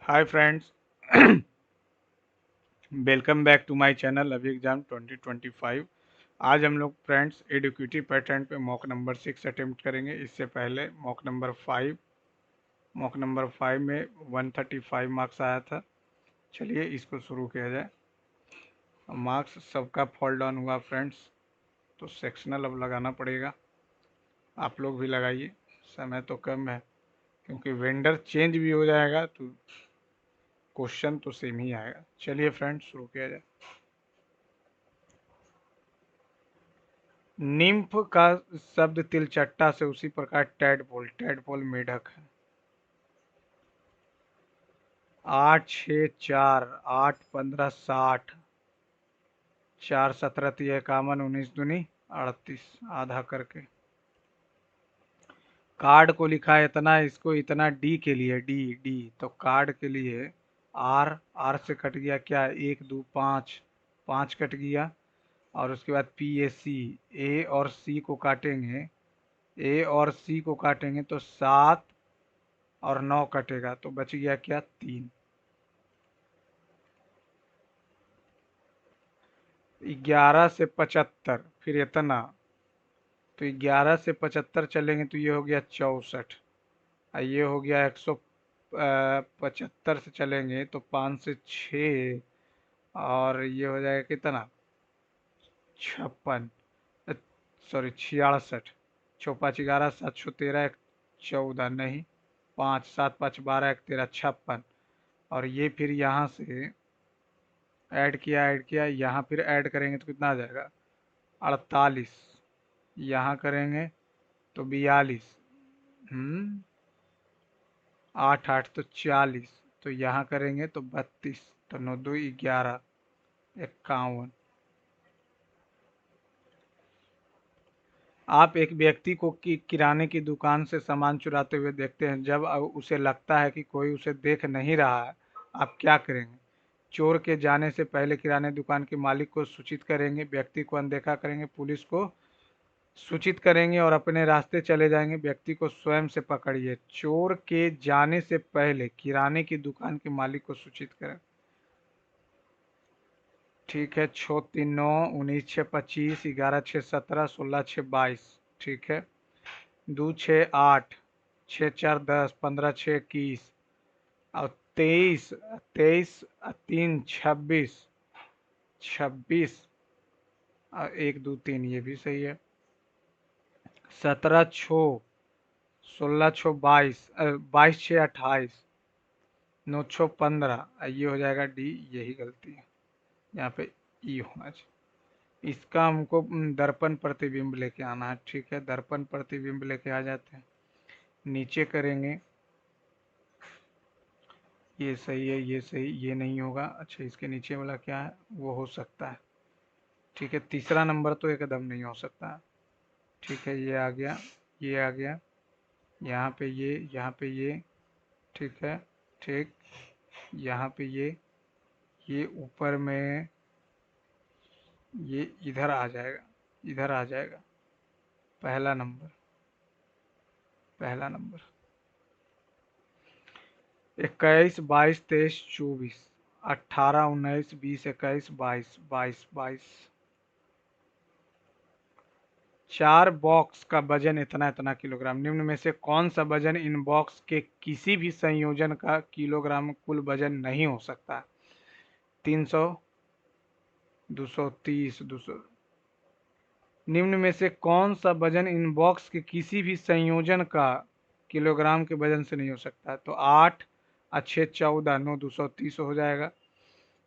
Hi friends, welcome back to my channel अभी exam 2025। आज हम लोग फ्रेंड्स एडुकेटिव पैटर्न पे मॉक नंबर 6 अटेम्प्ट करेंगे। इससे पहले मॉक नंबर 5 में 135 मार्क्स आया था। चलिए इसको शुरू किया जाए। मार्क्स सबका फॉल डाउन हुआ फ्रेंड्स, तो सेक्शनल अब लगाना पड़ेगा। आप लोग भी लगाइए, समय तो कम है क्योंकि वेंडर चेंज भी हो जाएगा तो क्वेश्चन तो सेम ही आएगा। चलिए फ्रेंड्स शुरू किया जाए। निम्फ का शब्द तिलचट्टा से उसी प्रकार टैडपोल मेढक है। 8 6 4 8 15 60, 4 17 51 19 दूनी 38, आधा करके। कार्ड को लिखा है इतना, इसको इतना डी के लिए, डी डी तो कार्ड के लिए आर, आर से कट गया क्या, 1 2 5, 5 कट गया। और उसके बाद पी ए सी, ए और सी को काटेंगे, ए और सी को काटेंगे तो 7 और 9 कटेगा तो बच गया क्या, 3। 11 से 75 फिर इतना, तो 11 से 75 चलेंगे तो ये हो गया 64। और ये हो गया 175 से चलेंगे तो 5 से 6, और ये हो जाएगा कितना, 56, सॉरी 66। 6 5 11, 7 6 13, 14 नहीं, 5 7 5 12 1 13, 56। और ये फिर यहाँ से ऐड किया यहाँ फिर ऐड करेंगे तो कितना आ जाएगा, 48। यहाँ करेंगे तो 42। 8 8 तो 40, तो यहाँ करेंगे तो 32, तो 9 2 11, 51। आप एक व्यक्ति को किराने की दुकान से सामान चुराते हुए देखते हैं। जब अब उसे लगता है कि कोई उसे देख नहीं रहा है, आप क्या करेंगे? चोर के जाने से पहले किराने दुकान के मालिक को सूचित करेंगे, व्यक्ति को अनदेखा करेंगे, पुलिस को सूचित करेंगे और अपने रास्ते चले जाएंगे। व्यक्ति को स्वयं से पकड़िए। चोर के जाने से पहले किराने की दुकान के मालिक को सूचित करें। ठीक है, 6 3 9 19 6 25, 11 6 17, 16 6 22। ठीक है, 2 6 8, 6 4 10, 15 6 21, और 23 23 3 26, 26 और 1 2 3, ये भी सही है। 17 6, 16 6 22, 22 6 28, 9 6 15, ये हो जाएगा डी, यही गलती है। यहाँ पे ई होना चाहिए। इसका हमको दर्पण प्रतिबिंब लेके आना है। ठीक है, दर्पण प्रतिबिंब लेके आ जाते हैं। नीचे करेंगे, ये सही है, ये सही, ये नहीं होगा। अच्छा, इसके नीचे वाला क्या है, वो हो सकता है। ठीक है, तीसरा नंबर तो एकदम नहीं हो सकता। ठीक है, ये आ गया, ये आ गया, यहाँ पे ये, यहाँ पे ये। ठीक है, ठीक, यहाँ पे ये ऊपर में, ये इधर आ जाएगा, इधर आ जाएगा। पहला नंबर, पहला नंबर। 21 22 23 24, 18 19 20 21 22, 22 22। 4 बॉक्स का वजन इतना इतना किलोग्राम। निम्न में से कौन सा वजन इन बॉक्स के किसी भी संयोजन का किलोग्राम कुल वजन नहीं हो सकता? 300, 230, 200। निम्न में से कौन सा वजन इन बॉक्स के किसी भी संयोजन का किलोग्राम के वजन से नहीं हो सकता? तो 8 अच्छे 14, 9 230 हो जाएगा।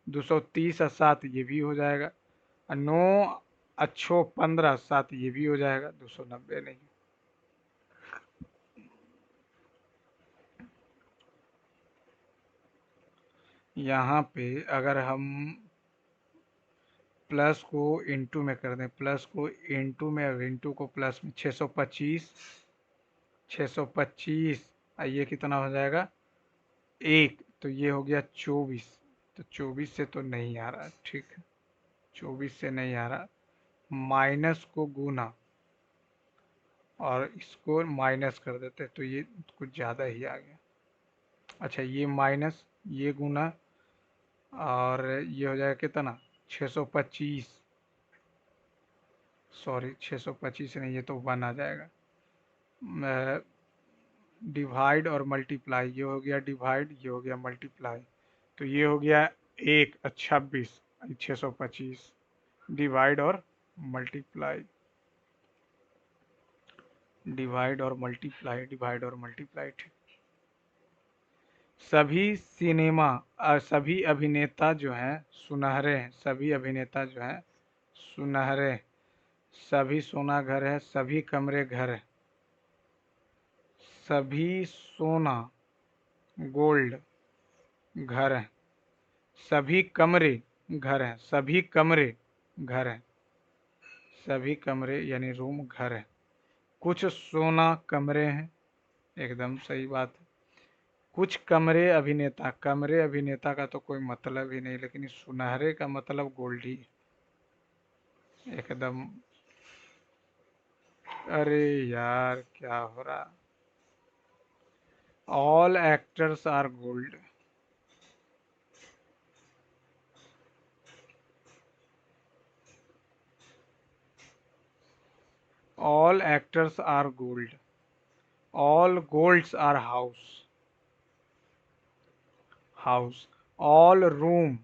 230 और 7 ये भी हो जाएगा। और 9 अच्छो 15, 7 ये भी हो जाएगा। 290 नहीं। यहाँ पे अगर हम प्लस को इंटू में कर दें, प्लस को इंटू में और इंटू को प्लस में, 625, 625, ये कितना हो जाएगा, 1, तो ये हो गया 24। तो 24 से तो नहीं आ रहा। ठीक है, 24 से नहीं आ रहा। माइनस को गुना और इसको माइनस कर देते तो ये कुछ ज़्यादा ही आ गया। अच्छा, ये माइनस ये गुना, और ये हो जाएगा कितना, 625, सॉरी 625 नहीं, ये तो 1 आ जाएगा। डिवाइड और मल्टीप्लाई, ये हो गया डिवाइड, ये हो गया मल्टीप्लाई, तो ये हो गया 1 26, 625, डिवाइड और मल्टीप्लाई, डिवाइड और मल्टीप्लाई, डिवाइड और मल्टीप्लाई, ठीक। सभी अभिनेता जो हैं सुनहरे हैं, सभी अभिनेता जो हैं सुनहरे, सभी सोना घर है, सभी कमरे घर है, सभी सोना गोल्ड घर है, सभी कमरे घर हैं, सभी कमरे घर हैं, सभी कमरे यानी रूम घर है, कुछ सोना कमरे हैं, एकदम सही बात है। कुछ कमरे अभिनेता का तो कोई मतलब ही नहीं, लेकिन इस सुनहरे का मतलब गोल्ड ही है, एकदम। अरे यार क्या हो रहा, all actors are gold, all actors are gold, all golds are house, all room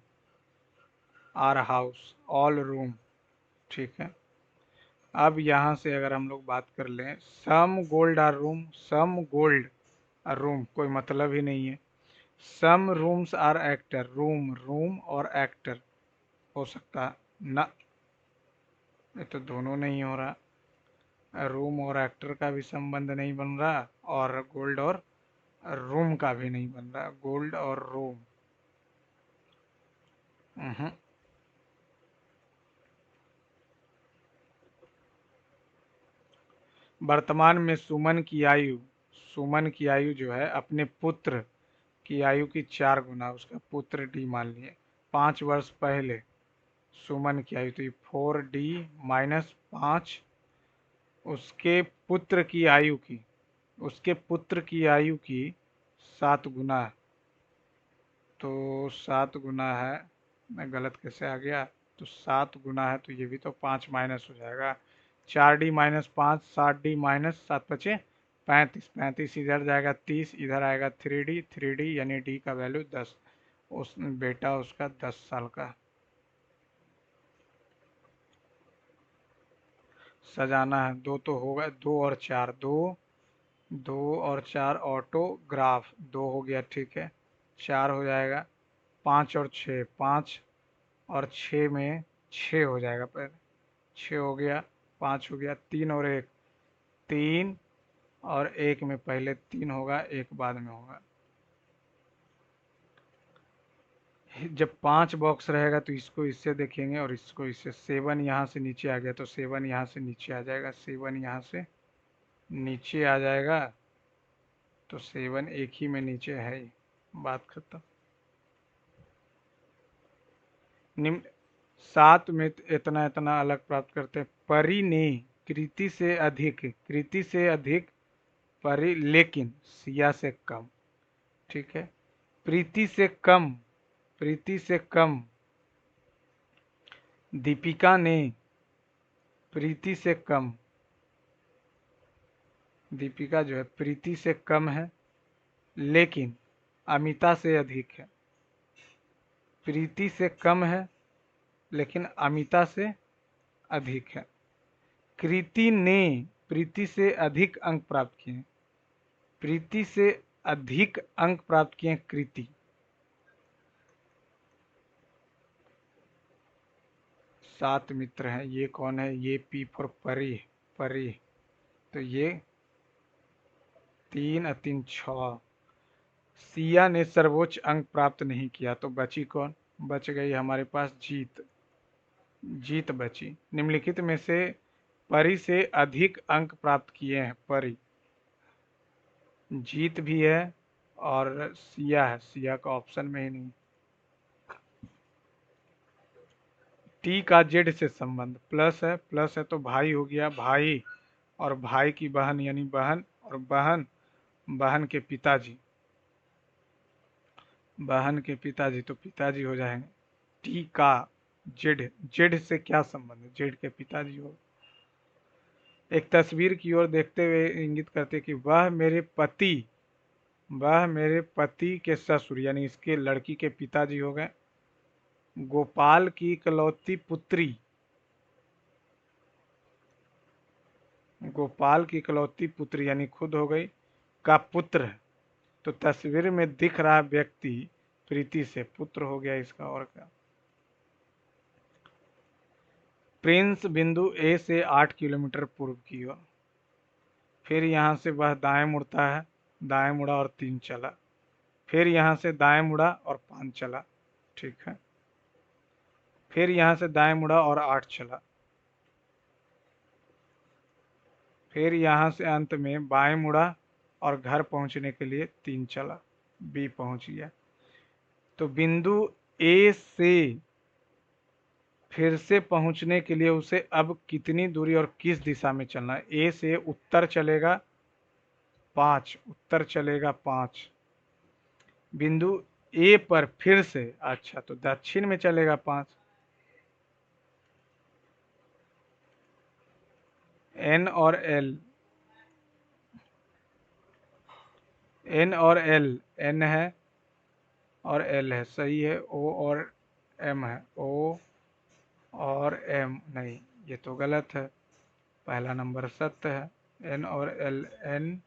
are house, all room, ठीक है। अब यहाँ से अगर हम लोग बात कर लें, some gold are room, some gold are room कोई मतलब ही नहीं है। Some rooms are actor, room room और एक्टर हो सकता है ना, ये तो दोनों नहीं हो रहा, रूम और एक्टर का भी संबंध नहीं बन रहा, और गोल्ड और रूम का भी नहीं बन रहा, गोल्ड और रूम। वर्तमान में सुमन की आयु जो है अपने पुत्र की आयु की 4 गुना, उसका पुत्र डी मान लिए, 5 वर्ष पहले सुमन की आयु थी 4D-5, उसके पुत्र की आयु की, उसके पुत्र की आयु की 7 गुना, तो 7 गुना है, मैं गलत कैसे आ गया, तो 7 गुना है, तो ये भी तो 5 माइनस हो जाएगा, 4D-5, 7D-7 × 5 = 35, 35 इधर जाएगा 30, इधर आएगा 3D यानी डी का वैल्यू 10, उस बेटा उसका 10 साल का। सजाना है, दो तो होगा, 2 और 4, 2 और 4 ऑटोग्राफ, 2 हो गया, ठीक है, 4 हो जाएगा, 5 और 6, 5 और 6 में 6 हो जाएगा, पहले 6 हो गया, 5 हो गया, 3 और 1, 3 और 1 में पहले 3 होगा, 1 बाद में होगा। जब 5 बॉक्स रहेगा तो इसको इससे देखेंगे और इसको इससे, 7 यहाँ से नीचे आ गया तो 7 यहाँ से नीचे आ जाएगा, 7 यहाँ से नीचे आ जाएगा, तो 7 एक ही में नीचे है ही, बात खत्म। निम्न 7 में इतना इतना अलग प्राप्त करते हैं, परी ने कृति से अधिक परी, लेकिन सिया से कम, ठीक है। प्रीति से कम, प्रीति से कम दीपिका ने, प्रीति से कम, दीपिका जो है प्रीति से कम है, लेकिन अमिता से अधिक है, प्रीति से कम है लेकिन अमिता से अधिक है। कृति ने प्रीति से अधिक अंक प्राप्त किए हैं, प्रीति से अधिक अंक प्राप्त किए हैं कृति। 7 मित्र हैं, ये कौन है, ये पी फॉर परी, परी, तो ये 3 और 3 6। सिया ने सर्वोच्च अंक प्राप्त नहीं किया, तो बची कौन, बच गई हमारे पास जीत, जीत बची। निम्नलिखित में से परी से अधिक अंक प्राप्त किए हैं परी, जीत भी है और सिया है, सिया का ऑप्शन में ही नहीं। टी का जेड से संबंध, प्लस है तो भाई हो गया, भाई और भाई की बहन यानी बहन, और बहन, बहन के पिताजी, बहन के पिताजी तो पिताजी हो जाएंगे। टी का जेड, जेड से क्या संबंध है, जेड के पिताजी हो। एक तस्वीर की ओर देखते हुए इंगित करते कि वह मेरे पति के ससुर यानी इसके लड़की के पिताजी हो गए। गोपाल की इकलौती पुत्री, गोपाल की इकलौती पुत्री यानी खुद हो गई, का पुत्र है। तो तस्वीर में दिख रहा व्यक्ति प्रीति से पुत्र हो गया इसका, और क्या। प्रिंस बिंदु ए से 8 किलोमीटर पूर्व की ओर, फिर यहाँ से वह दाएं मुड़ता है, दाएं मुड़ा और 3 चला, फिर यहाँ से दाएं मुड़ा और 5 चला, ठीक है। फिर यहाँ से दाएं मुड़ा और 8 चला, फिर यहाँ से अंत में बाएं मुड़ा और घर पहुंचने के लिए 3 चला, बी पहुंच गया। तो बिंदु ए से फिर से पहुंचने के लिए उसे अब कितनी दूरी और किस दिशा में चलना है। ए से उत्तर चलेगा 5, उत्तर चलेगा 5। बिंदु ए पर फिर से, अच्छा तो दक्षिण में चलेगा 5। एन और एल, एन और एल, एन है और एल है, सही है। ओ और एम है, ओ और एम नहीं, ये तो गलत है, पहला नंबर सत्य है। एन और एल, एन,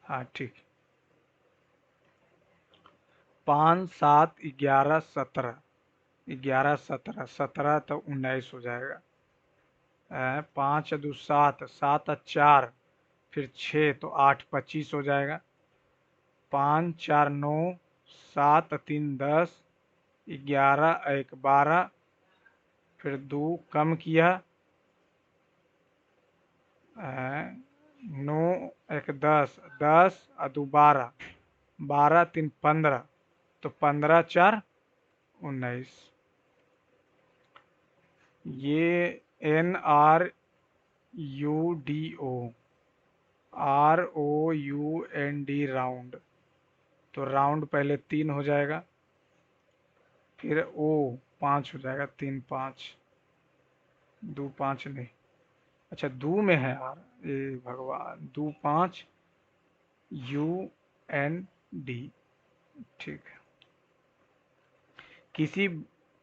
हाँ ठीक। 5 7 11 17, 11 17, 17 तो 19 हो जाएगा। 5 2 7, 7 4, फिर 6 तो 8 25 हो जाएगा। 5 4 9, 7 3 10, 11 1 12, फिर 2 कम किया, 9 1 10, 10 और 2 12, 12 3 15, तो 15 4 19। ये NRUDO, ROUND, राउंड, तो राउंड पहले 3 हो जाएगा, फिर O 5 हो जाएगा, 3 5, 2 5 नहीं, अच्छा दो में है यार, ये भगवान, 2 5 UND, ठीक है। किसी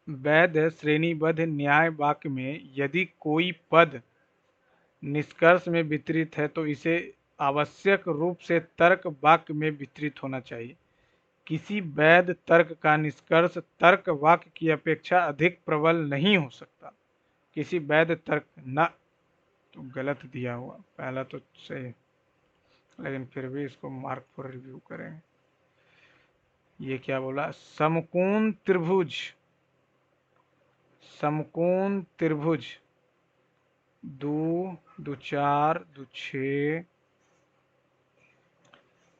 वैध श्रेणीबद्ध न्याय वाक्य में यदि कोई पद निष्कर्ष में वितरित है तो इसे आवश्यक रूप से तर्क वाक्य में वितरित होना चाहिए। किसी वैध तर्क का निष्कर्ष तर्क वाक्य की अपेक्षा अधिक प्रबल नहीं हो सकता। किसी वैध तर्क न, तो गलत दिया हुआ, पहला तो सही, लेकिन फिर भी इसको मार्क फॉर रिव्यू करेंगे। ये क्या बोला, समकोण त्रिभुज, समकोण त्रिभुज 2 2 4 2 6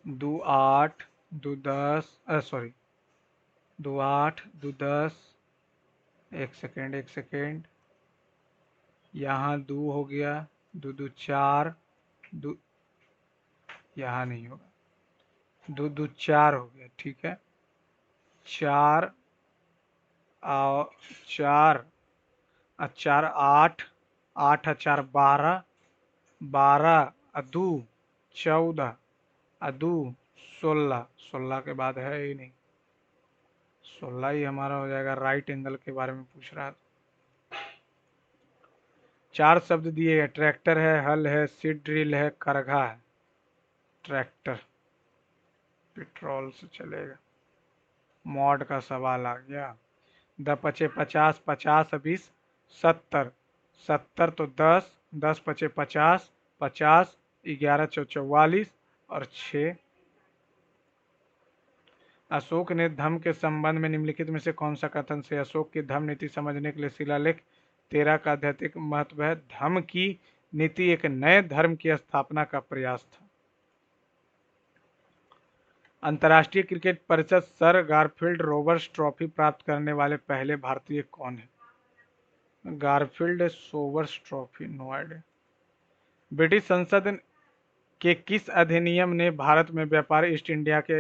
2 8 2 10, सॉरी 2 8 2 10, एक सेकेंड, यहाँ 2 हो गया, 2 2 4, 2, यहाँ नहीं होगा, 2 2 4 हो गया, ठीक है। 4 और 4, 4 8, 8 4 12, 12 2 14, 2 16, 16 के बाद है ही नहीं, 16 ही हमारा हो जाएगा। राइट एंगल के बारे में पूछ रहा था। 4 शब्द दिए हैं, ट्रैक्टर है, हल है, सीड ड्रिल है, करघा है। ट्रैक्टर पेट्रोल से चलेगा। मॉड का सवाल आ गया। 10 पचे 50, 50 20 70, 70 तो 10, 10 पचे 50, 50, 11 चौ 44 और 6। अशोक ने धम्म के संबंध में निम्नलिखित में से कौन सा कथन से अशोक की धम्म नीति समझने के लिए शिलालेख 13 का आध्यात्मिक महत्व है। धम्म की नीति एक नए धर्म की स्थापना का प्रयास था। अंतर्राष्ट्रीय क्रिकेट परिषद सर गारफील्ड रोबर्ट्स ट्रॉफी प्राप्त करने वाले पहले भारतीय कौन है। Garfield Sobers trophy, no idea. British संसद के किस अधिनियम ने भारत में व्यापार ईस्ट इंडिया के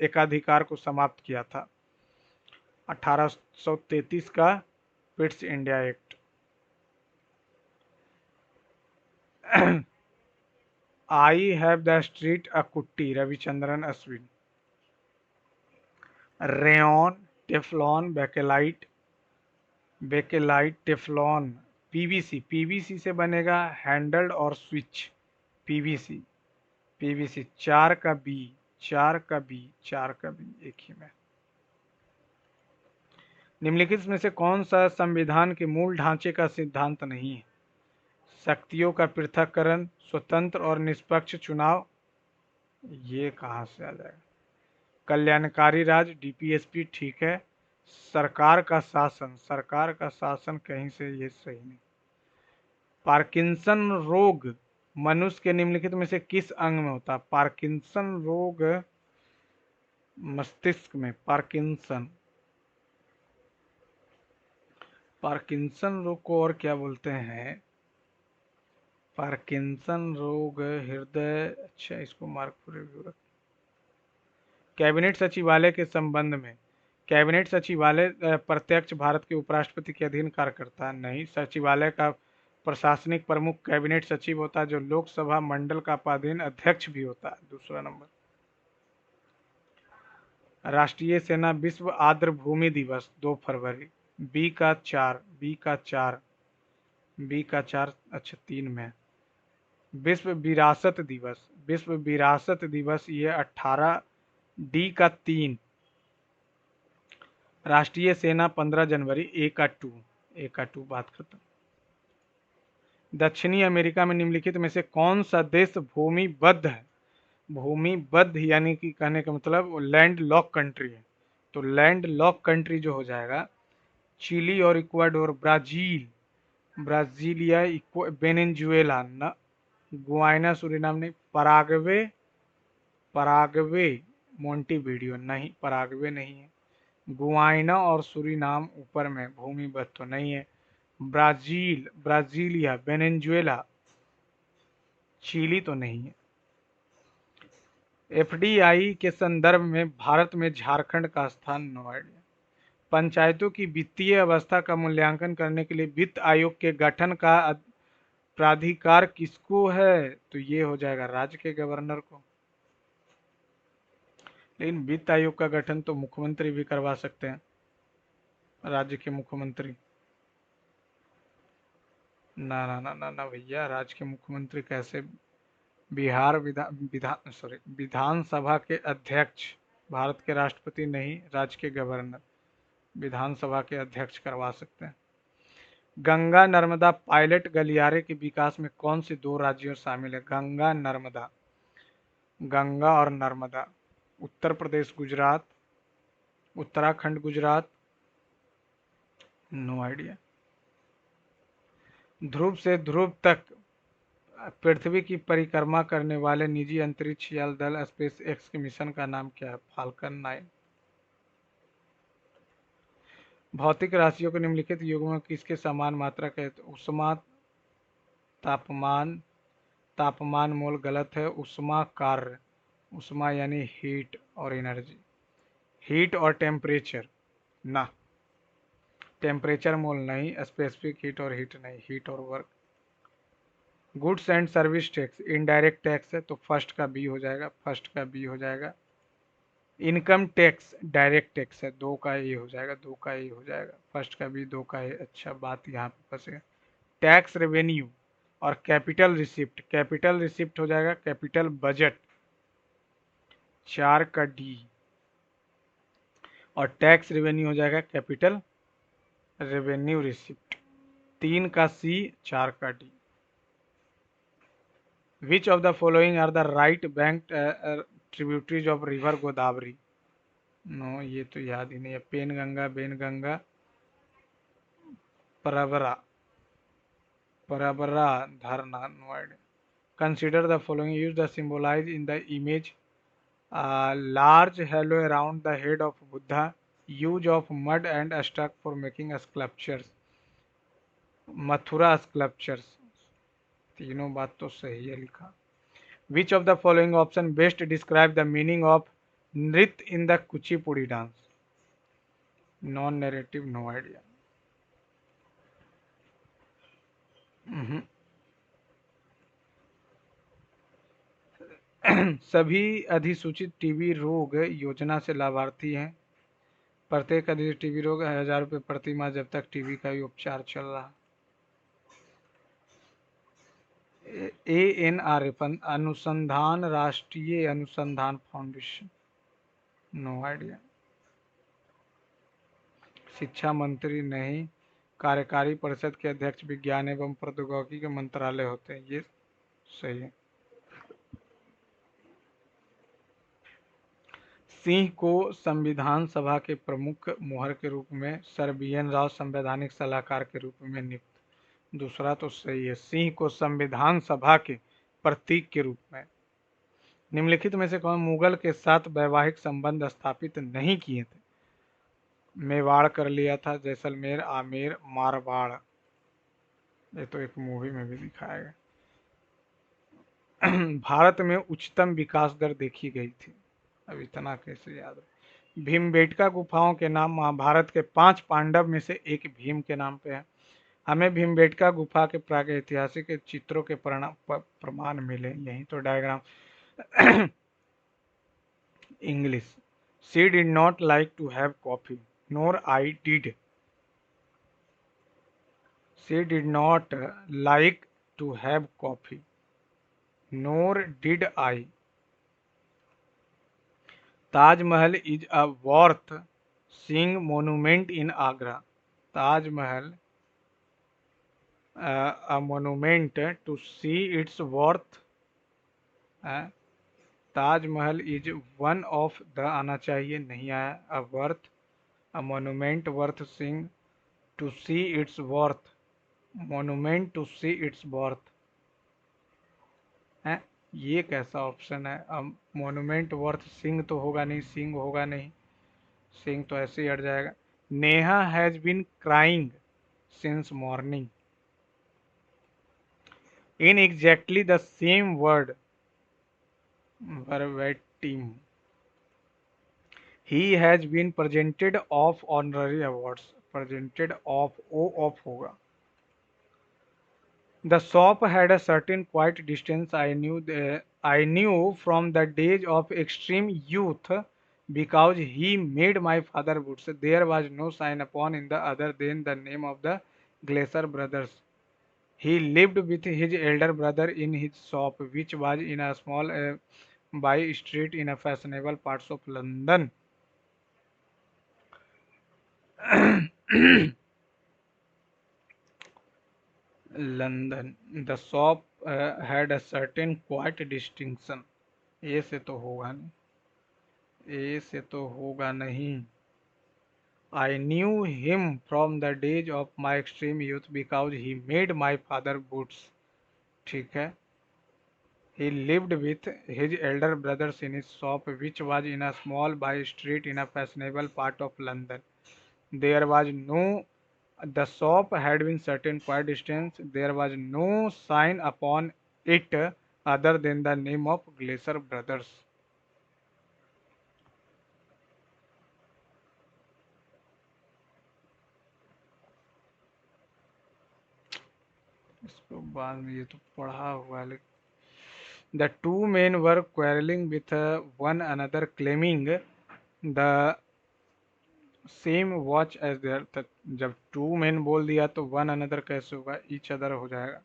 एकाधिकार को समाप्त किया था? 1833 का Pitt's India Act. I have the street a kutti, Ravichandran Ashwin. Rayon, Teflon, Bakelite, Bakelite, Teflon, PVC, PVC से बनेगा हैंडल्ड और स्विच, पीवीसी, पीवीसी। चार का बी, चार का बी, चार का बी, एक ही में। निम्नलिखित में से कौन सा संविधान के मूल ढांचे का सिद्धांत नहीं है? शक्तियों का पृथक्करण, स्वतंत्र और निष्पक्ष चुनाव, ये कहाँ से आ जाएगा? कल्याणकारी राज, डीपीएसपी, ठीक है। सरकार का शासन, सरकार का शासन कहीं से ये सही नहीं। पार्किंसन रोग मनुष्य के निम्नलिखित में से किस अंग में होता है? पार्किंसन रोग मस्तिष्क में, पार्किंसन। पार्किंसन रोग को और क्या बोलते हैं? पार्किंसन रोग हृदय, अच्छा इसको मार्क पूरे विवरण। कैबिनेट सचिवालय के संबंध में, कैबिनेट सचिवालय प्रत्यक्ष भारत के उपराष्ट्रपति के अधीन कार्य करता है? नहीं। सचिवालय का प्रशासनिक प्रमुख कैबिनेट सचिव होता है, जो लोकसभा मंडल का पदाधीन अध्यक्ष भी होता है। दूसरा नंबर। राष्ट्रीय सेना विश्व आर्द्र भूमि दिवस 2 फरवरी, बी का 4, बी का 4, बी का 4, अच्छा 3 में। विश्व विरासत दिवस, विश्व विरासत दिवस ये 18, डी का 3। राष्ट्रीय सेना 15 जनवरी, ए का 2, ए का 2, बात खत्म। दक्षिणी अमेरिका में निम्नलिखित में से कौन सा देश भूमिबद्ध है? भूमिबद्ध यानी कि कहने का मतलब लैंड लॉक कंट्री है, तो लैंड लॉक कंट्री जो हो जाएगा चिली और इक्वाडोर, ब्राजील, ब्राजीलिया, वेनेजुएला न, गुआइना, सुरिनाम नहीं, पराग्वे, पराग्वे, मोंटेविडियो नहीं, पराग्वे नहीं है। गुआइना और सुरिनाम ऊपर में, भूमिबद्ध तो नहीं है। ब्राजील, ब्राजीलिया, वेनेजुएला, चिली तो नहीं है। एफडीआई के संदर्भ में भारत में झारखंड का स्थान, नो आइडिया। पंचायतों की वित्तीय अवस्था का मूल्यांकन करने के लिए वित्त आयोग के गठन का प्राधिकार किसको है? तो ये हो जाएगा राज्य के गवर्नर को। लेकिन वित्त आयोग का गठन तो मुख्यमंत्री भी करवा सकते हैं, राज्य के मुख्यमंत्री। ना ना ना ना ना भैया, राज्य के मुख्यमंत्री कैसे? बिहार विधानसभा के अध्यक्ष, भारत के राष्ट्रपति नहीं, राज्य के गवर्नर, विधानसभा के अध्यक्ष करवा सकते हैं। गंगा नर्मदा पायलट गलियारे के विकास में कौन से 2 राज्यों शामिल है? गंगा नर्मदा, गंगा और नर्मदा। Uttar Pradesh, Gujarat, Uttarakhand, Gujarat, no idea. ध्रुव से ध्रुव तक पृथ्वी की परिक्रमा करने वाले निजी अंतरिक्ष यान दल स्पेस एक्स के मिशन का नाम क्या है? फाल्कन 9। भौतिक राशियों को निम्नलिखित युग्म में किसके समान मात्रा कहते हैं? उष्मा, तापमान, तापमान मोल गलत है। उष्मा कार्य, उष्मा यानी हीट और एनर्जी, हीट और टेम्परेचर ना, टेम्परेचर मोल नहीं, स्पेसिफिक हीट और हीट नहीं, हीट और work. Goods and service tax indirect tax है, तो फर्स्ट का बी हो जाएगा, फर्स्ट का बी हो जाएगा। इनकम टैक्स डायरेक्ट टैक्स है, 2 का ए हो जाएगा, 2 का ए हो जाएगा, फर्स्ट का बी, 2 का ए। अच्छा, बात यहाँ पे फंसेगा। टैक्स रेवेन्यू और कैपिटल रिसिप्ट, कैपिटल रिसिप्ट हो जाएगा कैपिटल बजट, 4 का डी, और टैक्स रेवेन्यू हो जाएगा कैपिटल रेवेन्यू रिसिप्ट, 3 का सी, 4 का D. Which of the following are the right bank tributaries of river Godavari? No, ये तो याद ही नहीं है। पेन गंगा, बेन गंगा, परबरा, परबरा, धरना, no idea. Consider the following, use the symbolize in the image, large halo around the head of Buddha, use of mud and stuck for making sculptures, Mathura sculptures. तीनों बात तो सही है लिखा। Which of the following option best describe the meaning of nritya in the Kuchipudi dance? Non narrative, no idea. सभी अधिसूचित TB रोग योजना से लाभार्थी हैं। प्रत्येक अधिसूचित टीबी रोग 1000 रुपये प्रति माह जब तक टीबी का भी उपचार चल रहा। ANR अनुसंधान, राष्ट्रीय अनुसंधान फाउंडेशन, नो आइडिया। शिक्षा मंत्री नहीं, कार्यकारी परिषद के अध्यक्ष विज्ञान एवं प्रौद्योगिकी के मंत्रालय होते हैं, ये सही है। सिंह को संविधान सभा के प्रमुख मुहर के रूप में सर BN राव संवैधानिक सलाहकार के रूप में नियुक्त। दूसरा तो सही है, सिंह को संविधान सभा के प्रतीक के रूप में। निम्नलिखित में से कौन मुगल के साथ वैवाहिक संबंध स्थापित नहीं किए थे? मेवाड़ कर लिया था, जैसलमेर, आमेर, मारवाड़। ये तो एक मूवी में भी दिखाया गया। भारत में उच्चतम विकास दर देखी गई थी। अब इतना कैसे याद है? भीमबेटका गुफाओं के नाम महाभारत के 5 पांडव में से एक भीम के नाम पे है। हमें भीमबेटका गुफा के प्रागैतिहासिक चित्रों के प्रमाण मिले, यही तो diagram. English, she did not like to have coffee, nor I did. She did not like to have coffee, nor did I. Taj Mahal is a worth seeing monument in Agra. Taj Mahal a monument to see its worth. Taj Mahal is one of the आना चाहिए, नहीं आया। a worth, a monument worth seeing, to see its worth, monument to see its worth है। ये कैसा option है? अब monument worth Singh तो होगा नहीं, सिंह होगा नहीं, सिंह तो ऐसे ही हट जाएगा। Neha has been crying since morning, in exactly the same word, verbatim. He has been presented of honorary awards, presented of, o of होगा। The shop had a certain quiet distance I knew from the days of extreme youth, because he made my father boots. There was no sign upon in the other than the name of the Glacier brothers. He lived with his elder brother in his shop, which was in a small by street in a fashionable parts of London. London. The shop had a certain quiet distinction. ए से तो होगा नहीं, ए से तो होगा नहीं। I knew him from the days of my extreme youth because he made my father boots. ठीक है। He lived with his elder brothers in his shop, which was in a small by street in a fashionable part of London. There was no, the shop had been certain quite distance. There was no sign upon it other than the name of Glacier brothers. इसको बाद में ये तो पढ़ा हुआ है। The two men were quarreling with one another, claiming the same watch as their। जब two men बोल दिया तो one another कैसे होगा? each other हो जाएगा।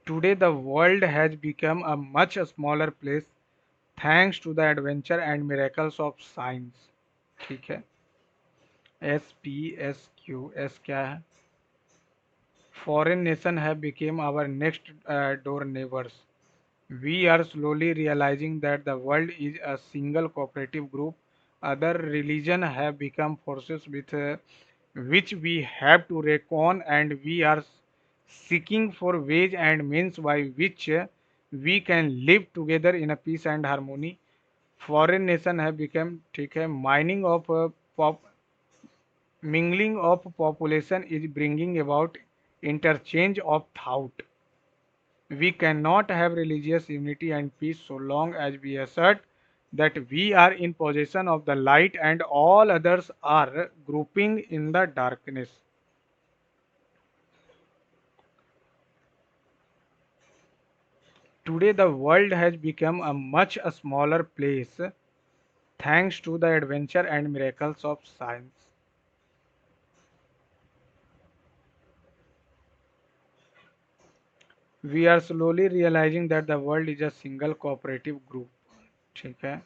Today the world has become a much smaller place thanks to the adventure and miracles of science। ठीक है। SPSQS क्या है? Foreign nation have become our next door neighbors. We are slowly realizing that the world is a single cooperative group. Other religions have become forces with which we have to reckon, and we are seeking for ways and means by which we can live together in a peace and harmony. Foreign nation have become, ठीक है, mining of Mingling of population is bringing about interchange of thought. We cannot have religious unity and peace so long as we assert that we are in possession of the light and all others are grouping in the darkness. Today, the world has become a much smaller place thanks to the adventure and miracles of science. We are slowly realizing that the world is a single cooperative group. ठीक है.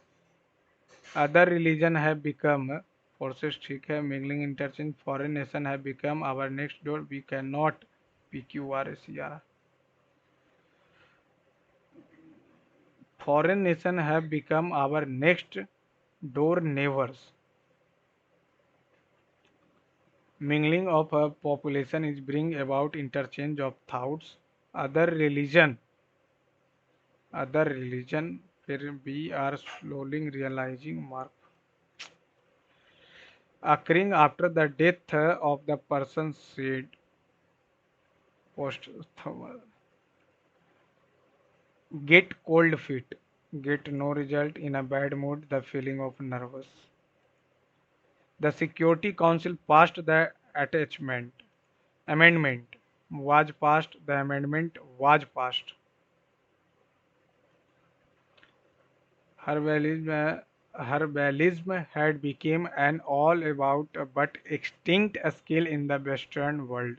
Other religion have become forces. ठीक है. Mingling interchange. Foreign nation have become our next door. We cannot PQRSER. Foreign nation have become our next door neighbors. Mingling of a population is bring about interchange of thoughts. Other religion, other religion, फिर we are slowly realizing mark occurring after the death of the person said post get cold feet, get no result in a bad mood, the feeling of nervous. The Security Council passed the attachment amendment was passed, the amendment was passed. Herbalism had become an all about but extinct skill in the Western world.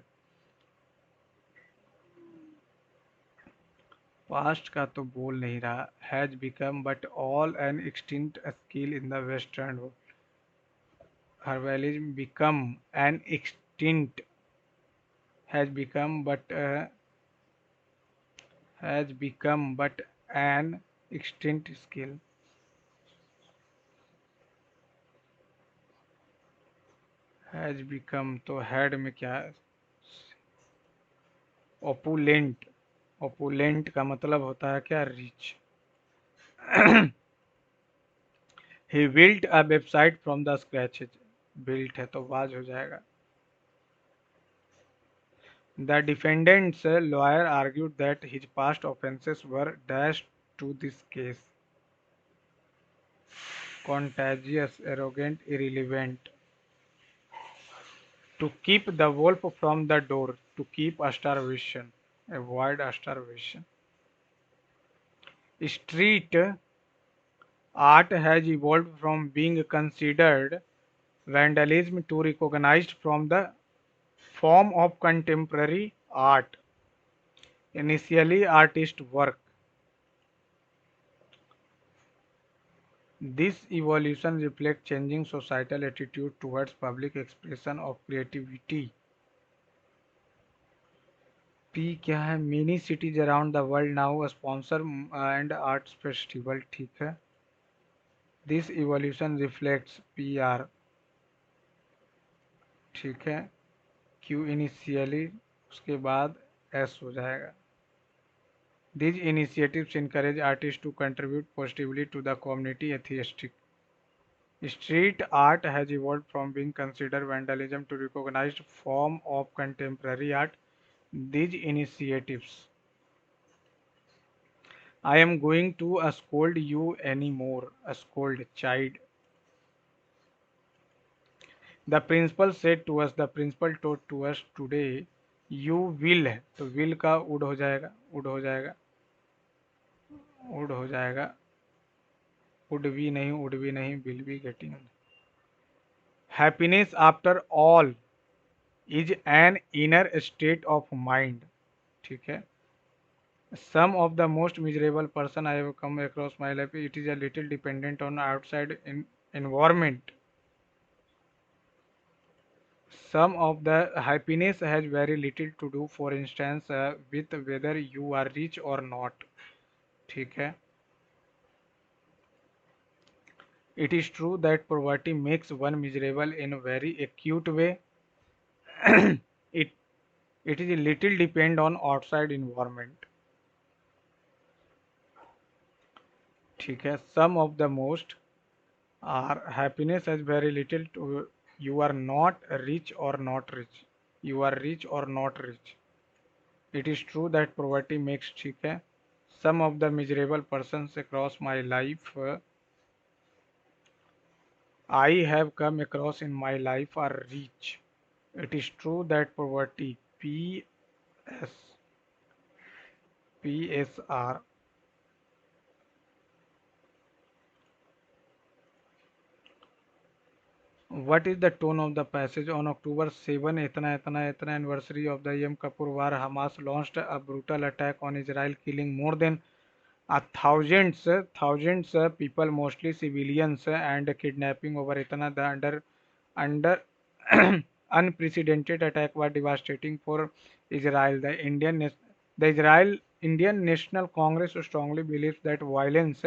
Past का तो बोल नहीं रहा. Has become but all an extinct skill in the Western world. Herbalism become an extinct has become but has become but an extinct skill. Has become तो had में क्या है? Opulent. Opulent का मतलब होता है क्या? Rich. He built a website from the scratches. Built है तो was हो जाएगा. The defendant's lawyer argued that his past offences were dashed to this case. Contagious, arrogant, irrelevant. To keep the wolf from the door, to keep starvation, avoid starvation. Street art has evolved from being considered vandalism to recognized from the form of contemporary art. Initially artist work. This evolution reflects changing societal attitude towards public expression of creativity. P क्या है? Many cities around the world now sponsor and arts festival. ठीक है. This evolution reflects PR. ठीक है. Q initially उसके बाद S हो जाएगा. These initiatives encourage artists to contribute positively to the community aesthetic. Street art has evolved from being considered vandalism to recognized form of contemporary art. These initiatives. I am going to scold you anymore. Scold child. The principal said to us. The principal told to us today. You will है तो will का would हो जाएगा. Would हो जाएगा. Would हो जाएगा. Would भी नहीं. Would भी नहीं. Will be getting. Happiness after all is an inner state of mind. ठीक है. Some of the most miserable person I have come across my life, it is a little dependent on outside environment. Some of the happiness has very little to do, for instance, with whether you are rich or not. ठीक है. It is true that poverty makes one miserable in a very acute way. it it is a little depend on outside environment. ठीक है. Some of the most are happiness has very little to You are not rich or not rich. You are rich or not rich. It is true that poverty makes, ठीक है, some of the miserable persons across my life I have come across in my life are rich. It is true that poverty, PS, PSR, what is the tone of the passage? On October 7, Itna anniversary of the Yom Kippur War, Hamas launched a brutal attack on Israel, killing more than thousands people, mostly civilians, and kidnapping over इतना the under unprecedented attack was devastating for Israel. The Indian National Congress strongly believes that violence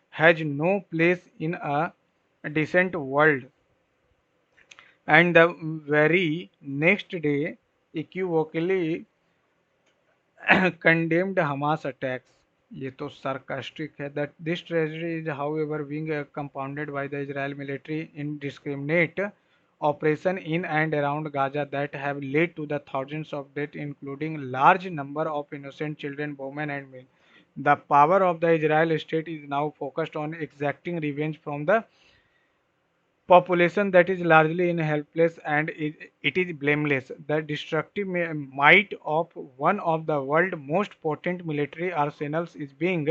has no place in a decent world, and the very next day equivocally condemned Hamas attacks. ये तो sarcastic है. That this tragedy is, however, being compounded by the Israel military indiscriminate operation in and around Gaza that have led to the thousands of deaths, including large number of innocent children, women, and men. The power of the Israel state is now focused on exacting revenge from the population that is largely in helpless, and it is blameless. The destructive might of one of the world's most potent military arsenals is being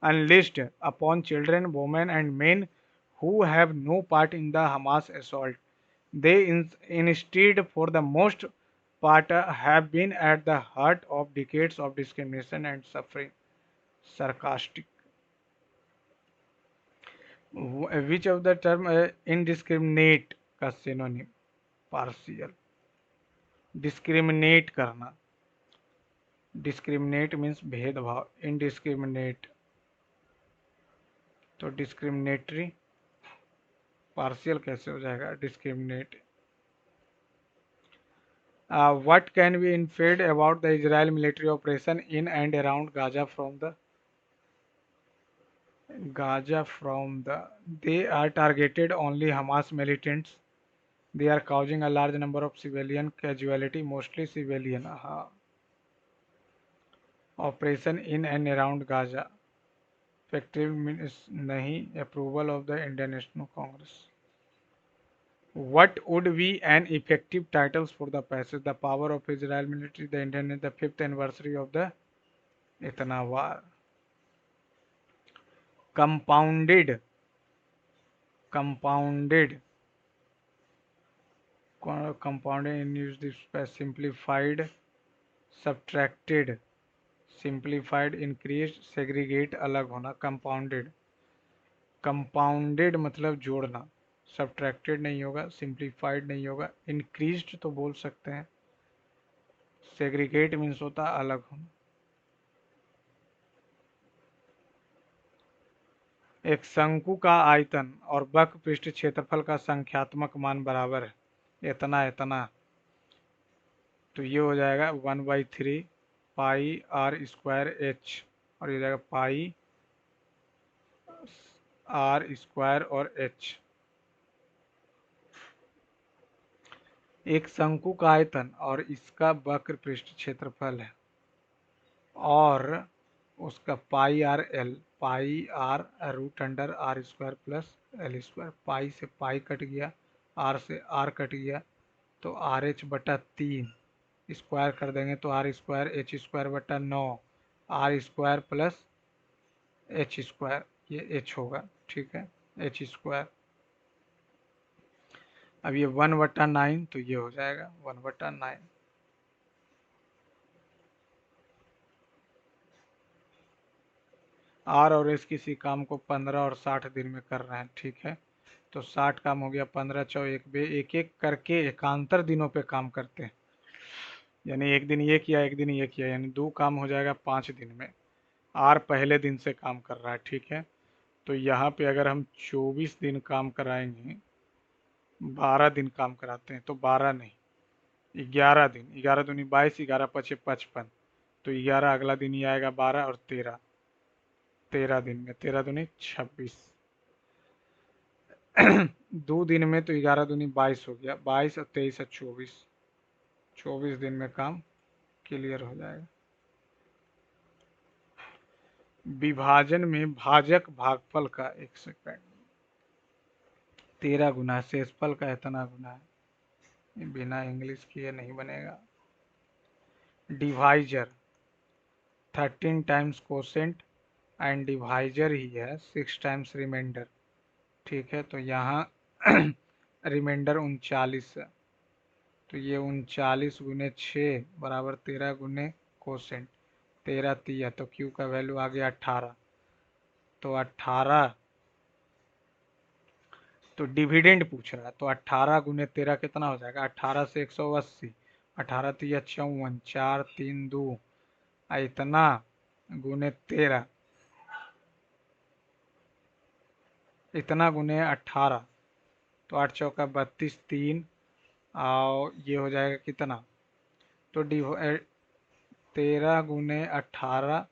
unleashed upon children, women, and men who have no part in the Hamas assault. They instead, for the most part, have been at the heart of decades of discrimination and suffering. Sarcastic. Which of the term indiscriminate का synonym? Partial. Discriminate करना. Discriminate means भेदभाव. Indiscriminate तो discriminatory. Partial कैसे हो जाएगा? Discriminate. What can be inferred about the Israel military operation in and around Gaza from the they are targeted only Hamas militants. They are causing a large number of civilian casualty, mostly civilian. Operation in and around Gaza. Effective means nahi. Approval of the Indian National Congress. What would be an effective titles for the passage? The power of Israel military, the Indian, the fifth anniversary of the Itna war. Compounded, compounded, compounded in use this simplified, subtracted, simplified, increased, segregate, अलग होना, compounded. Compounded मतलब जोड़ना. Subtracted नहीं होगा, simplified नहीं होगा, increased तो बोल सकते हैं. सेग्रीगेट मीन्स होता अलग होना. एक शंकु का आयतन और वक्र पृष्ठ क्षेत्रफल का संख्यात्मक मान बराबर है. इतना इतना तो ये हो जाएगा 1/3 पाई आर स्क्वायर एच, और ये जाएगा पाई आर स्क्वायर और एच. एक शंकु का आयतन और इसका वक्र पृष्ठ क्षेत्रफल है, और उसका pi R L, pi R root under R square plus L square. Pi से पाई कट गया, आर से आर कट गया, तो आर एच बटा 3 स्क्वायर कर देंगे तो आर स्क्वायर एच स्क्वायर बटा 9, R square plus H square, ये एच होगा. ठीक है, एच स्क्वायर. अब ये 1/9 तो ये हो जाएगा 1/9. आर और एस किसी काम को 15 और 60 दिन में कर रहे हैं. ठीक है, तो 60 काम हो गया, 15 चौ एक एक करके एकांतर दिनों पे काम करते हैं. यानी एक दिन ये किया, एक दिन ये किया, यानी 2 काम हो जाएगा 5 दिन में. आर पहले दिन से काम कर रहा है. ठीक है, तो यहाँ पे अगर हम 24 दिन काम कराएंगे, 12 दिन काम कराते हैं तो 12 नहीं 11 दिन, 11 दूनी 22, 11 पचे 55, तो 11 अगला दिन ही आएगा 12 और 13 दिन में, 13 दूनी 26. दो दिन में तो 11 दूनी 22 हो गया, 22 और 23 है 24, 24 दिन में काम क्लियर हो जाएगा। विभाजन में भाजक भागफल का 1 सेकंड 13 गुना, शेषफल का इतना गुना है, बिना इंग्लिश किए नहीं बनेगा। Divisor 13 times quotient and divisor ही है 6 टाइम्स रिमाइंडर, ठीक है। तो यहाँ रिमाइंडर 39 है, तो ये 39 गुने 6 बराबर 13 गुने कोसेंट, 13 तिया, तो क्यू का वैल्यू आ गया 18। तो 18, तो डिविडेंड पूछ रहा है, तो 18 गुने 13 कितना हो जाएगा, 18 से 180, 18 तिया 54, 4 3 2, इतना गुने 13, इतना गुने 18, तो 8 चौका 32, 3 और ये हो जाएगा कितना, तो 13 गुने 18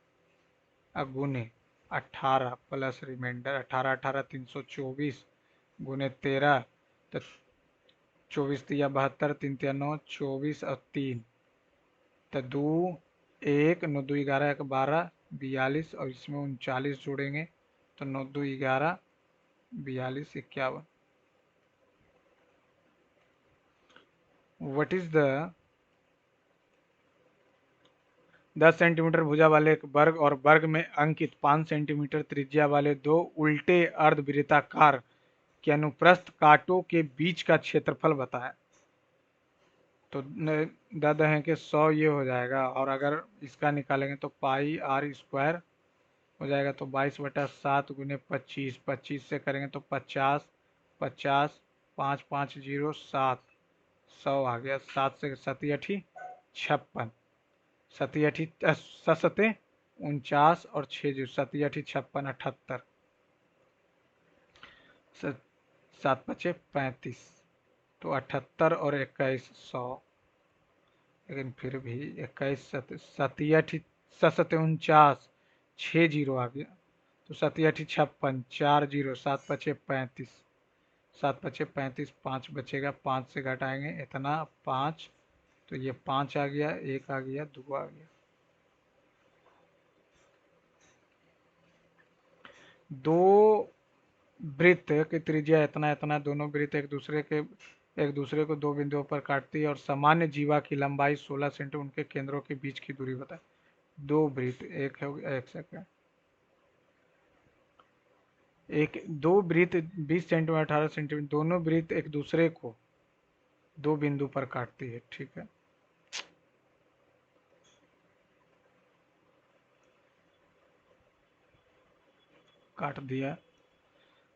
गुने 18 प्लस रिमाइंडर 18, 18 324 गुने 13, तो 24 तिया 72, 3 तिया 9, 24 और 3, तो 2 1 9 2 11 1 12 42, और इसमें 39 जोड़ेंगे तो 9 2 11 42 51। व्हाट इज द 10 सेंटीमीटर भुजा वाले एक वर्ग और वर्ग में अंकित 5 सेंटीमीटर त्रिज्या वाले दो उल्टे अर्धवृत्ताकार के अनुप्रस्थ कांटों के बीच का क्षेत्रफल बताएं। तो दादा है कि 100 ये हो जाएगा, और अगर इसका निकालेंगे तो पाई आर स्क्वायर हो जाएगा, तो 22/7 गुने 25, 25 से करेंगे तो 50, 50 5 5 0 7, 100 आ गया। 7 से 7 अठी 56, 7 अठी 7 49 और 6 जो 7 अठी 56 78, 7 5 35, तो 78 और 21 100, लेकिन फिर भी 21 सतियठ 49, 6 जीरो आ गया, तो 67 56 4 जीरो 7 पचे 35, 7 पचे 35, 5 बचेगा, 5 से घटाएंगे इतना 5, तो ये 5 आ गया, 1 आ गया, 2 आ गया। दो वृत्त की त्रिज्या इतना इतना, दोनों वृत्त एक दूसरे को दो बिंदुओं पर काटती है और सामान्य जीवा की लंबाई 16 सेंटीमीटर, उनके केंद्रों के बीच की दूरी बताए। दो वृत्त, एक है 1 सेकंड, एक दो वृत्त 20 सेंटीमीटर 18 सेंटीमीटर, दोनों वृत्त एक दूसरे को दो बिंदु पर काटती है, ठीक है। काट दिया।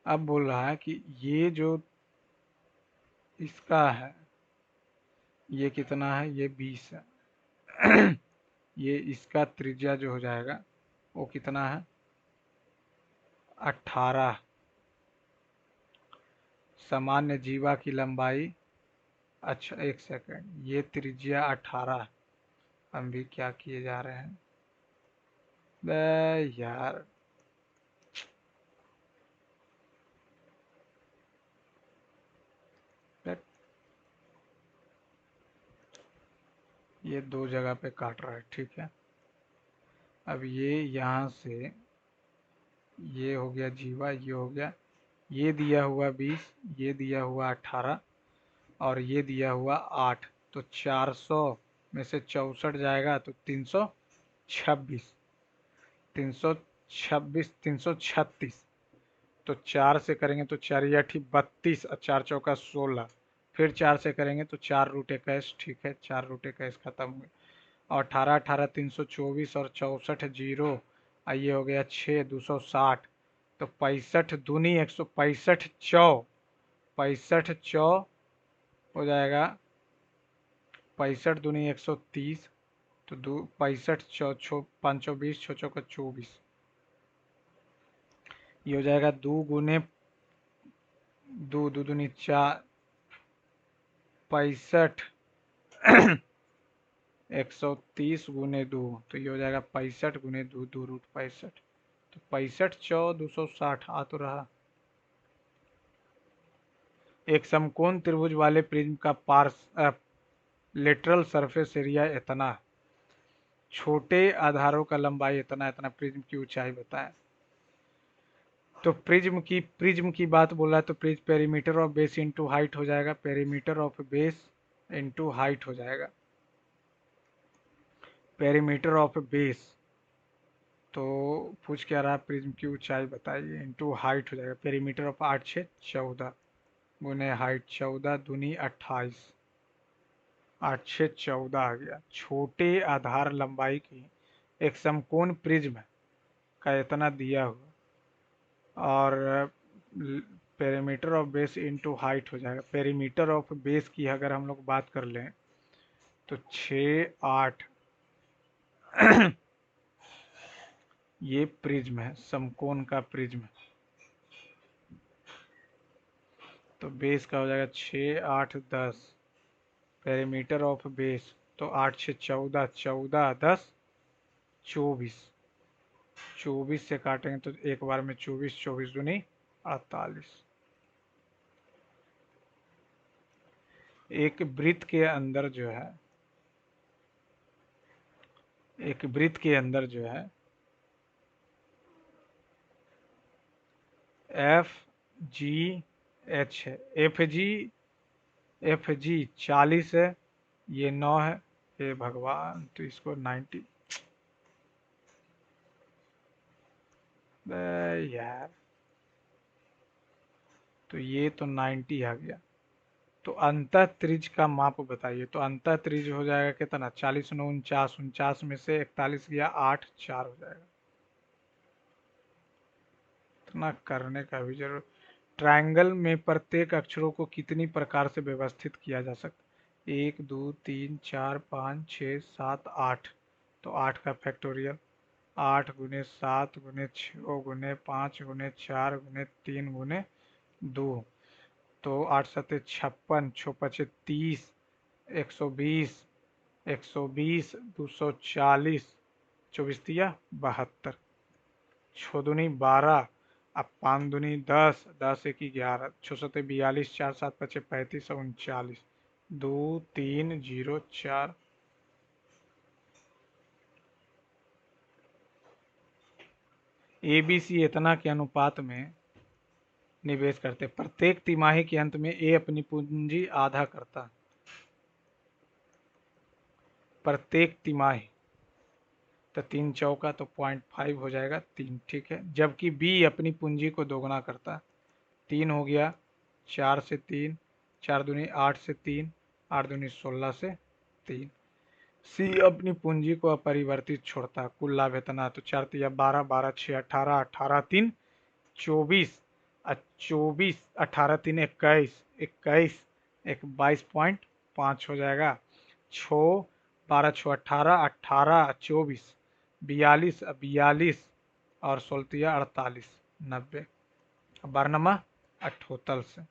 अब बोल रहा है कि ये जो इसका है ये कितना है, ये 20 है। ये इसका त्रिज्या जो हो जाएगा वो कितना है, 18। सामान्य जीवा की लंबाई, अच्छा 1 सेकंड, ये त्रिज्या 18, हम भी क्या किए जा रहे हैं बे यार। बे, ये दो जगह पे काट रहा है, ठीक है। अब ये यहाँ से ये हो गया जीवा, ये हो गया, ये दिया हुआ 20, ये दिया हुआ 18 और ये दिया हुआ 8, तो 400 में से 64 जाएगा तो 326, 326 336, तो 4 से करेंगे तो 4 या ठीक 32 और 4 चौका 16, फिर 4 से करेंगे तो 4 रूट 21, ठीक है, 4 रूट 21 खत्म हुए, और 18 18 324 और 64 जीरो, ये हो गया 6 260, तो 65 दूनी 165 चौ, 65 चौ हो जाएगा 65 दूनी 130, तो 65 चौ छो 520 छो चौ का 24, ये हो जाएगा 2 गुने 2 दो दूनी 4, 65 130 गुने 2, तो ये हो जाएगा 65 गुने 2, 2 रूट 65, तो 65 चौ 260 आ तो रहा। एक समकोण त्रिभुज वाले प्रिज्म का लेटरल सरफेस एरिया इतना, छोटे आधारों का लंबाई इतना, इतना प्रिज्म की ऊंचाई बताएं। तो प्रिज्म की बात बोला है तो perimeter of base into height हो जाएगा, perimeter of base into height हो जाएगा, पेरीमीटर ऑफ बेस। तो पूछ क्या रहा, प्रिज्म की ऊंचाई बताइए, इंटू हाइट हो जाएगा, पेरीमीटर ऑफ 8 6 14 गुने हाइट, 14 दूनी 28, 8 6 14 आ गया। छोटे आधार लंबाई की एक समकोण प्रिज्म का इतना दिया हुआ, और perimeter of base into height हो जाएगा। पेरीमीटर ऑफ बेस की अगर हम लोग बात कर लें तो 6 8 ये प्रिज्म है, समकोण का प्रिज्म। तो बेस का हो जाएगा 6 8 10, पेरीमीटर ऑफ बेस तो 8 6 14, 14 10 24, 24 से काटेंगे तो एक बार में 24, 24 दूनी 48। एक वृत्त के अंदर जो है, एक वृत्त के अंदर जो है एफ जी एच है, एफ जी 40 है, ये 9 है, हे भगवान, तो इसको 90, यार, तो ये तो 90 आ गया। तो अंतः त्रिज्य का माप बताइए। तो अंतः त्रिज्य हो जाएगा कितना, 40 9 49, 49 में से 41 गया 8 4 हो जाएगा। इतना करने का भी जरूर। ट्रायंगल में प्रत्येक अक्षरों को कितनी प्रकार से व्यवस्थित किया जा सकता है, 1 2 3 4 5 6 7 8, तो 8 का फैक्टोरियल, 8 गुने 7 गुने 6 गुने 5 गुने 4 गुने 3 गुने 2, तो 8 सत्ते 56, 6 पचे 30, 120, 120 240, 24 तिया 72, 6 दूनी 12, अब 5 दूनी 10, 10 एक 11, 6 सत्ते 42, 4 7 पचे 35 39, 2 3 0 4। ABC इतना के अनुपात में निवेश करते, प्रत्येक तिमाही के अंत में ए अपनी पूंजी आधा करता, प्रत्येक तिमाही। तो 3 चौका तो 0.5 हो जाएगा 3, ठीक है। जबकि बी अपनी पूंजी को दोगुना करता, 3 हो गया, 4 से 3, 4 दूनी 8 से 3, 8 दूनी 16 से 3। सी अपनी पूंजी को अपरिवर्तित छोड़ता, कुल लाभ इतना, तो 4 तिया 12, 12 6 18, 18 3 24, 24, 18 3 21, 21 एक 22.5 हो जाएगा। 6 12 6 18, 18 24 42, 42 और 16 48 90, 12 अठोतल से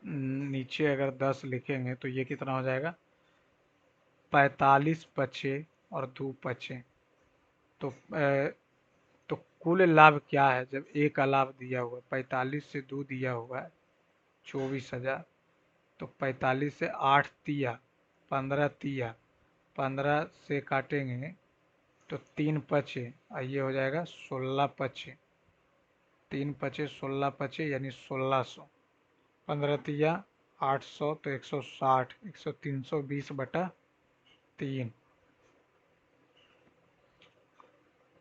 नीचे अगर 10 लिखेंगे तो ये कितना हो जाएगा, 45 बचे और 2 बचे। तो तो कुल लाभ क्या है, जब ए का लाभ दिया हुआ 45 से 2 दिया हुआ है 24,000, तो 45 से 8 तिया 15 तिया, 15 से काटेंगे तो 3 पचे, ये हो जाएगा 16 पचे, 3 पचे 16 पचे यानी 1600, 15 तिया 800, तो 160, 100 320 बटा 3,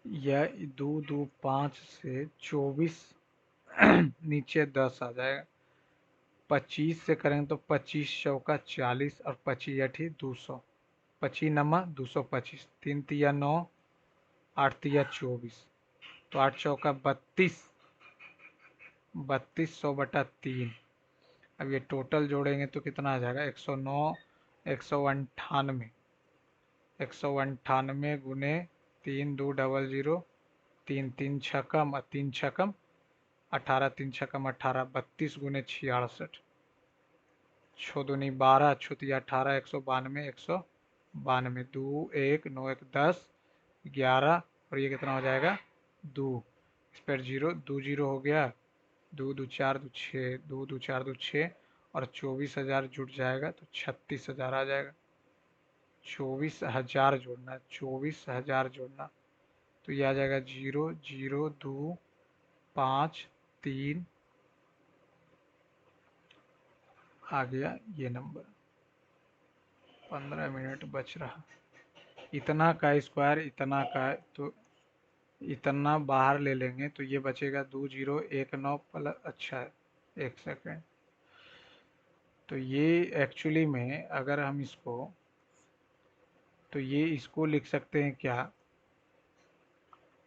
यह 2 2 5 से 24 नीचे 10 आ जाएगा। 25 से करेंगे तो 25 चौका 40 और 25 अठी 200, 25 नमा 225, 3 तिया 9, 8 तिया 24, तो 8 चौका 32, 3200 बटा 3। अब ये टोटल जोड़ेंगे तो कितना आ जाएगा, 109, 198, 198 गुने 3 2 डबल 0, 3 3 छकम और 3 छकम 18, 3 छकम 18, 32 गुने 66, 6 दूनी 12, 6 तिया 18, 192, 192, 2 1 9 1 10 11, और ये कितना हो जाएगा 2, इस पर 0 2 0 हो गया, दो दो चार दो छः, दो दो चार दो छः, और 24,000 जुट जाएगा तो 36,000 आ जाएगा। 24,000 जोड़ना, 24,000 जोड़ना, तो ये आ जाएगा 00253 आ गया ये नंबर। 15 मिनट बच रहा। इतना का स्क्वायर इतना का, तो इतना बाहर ले लेंगे तो ये बचेगा 2019 प्लस, अच्छा है, एक सेकेंड। तो ये एक्चुअली में अगर हम इसको, तो ये इसको लिख सकते हैं क्या,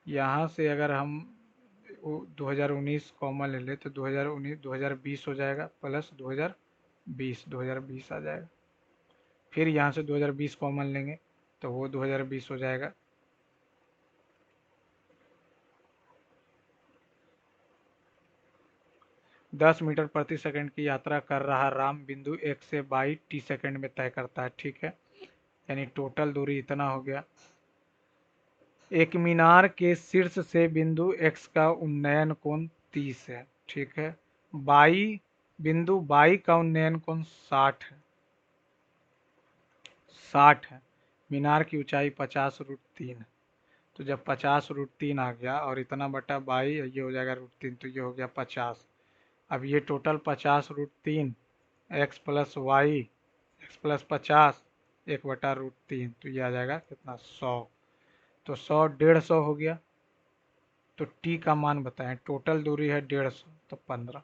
यहाँ से अगर हम 2019 कॉमन ले ले तो 2019 2020 हो जाएगा, प्लस 2020 आ जाएगा। फिर यहाँ से 2020 कॉमन लेंगे तो वो 2020 हो जाएगा। दस मीटर प्रति सेकंड की यात्रा कर रहा राम बिंदु एक से 22 सेकंड में तय करता है, ठीक है, यानी टोटल दूरी इतना हो गया। एक मीनार के शीर्ष से बिंदु x का उन्नयन कोण 30 है, ठीक है। बिंदु बाई का उन्नयन कोण 60 है, 60 है। मीनार की ऊंचाई 50√3 है। तो जब 50√3 आ गया और इतना बटा बाई, ये हो जाएगा √3, तो ये हो गया 50। अब ये total 50√3 x plus Y, X plus 50 1/√3, तो ये आ जाएगा कितना, 100। तो 100 150 हो गया। तो t का मान बताएं, टोटल दूरी है 150, तो 15।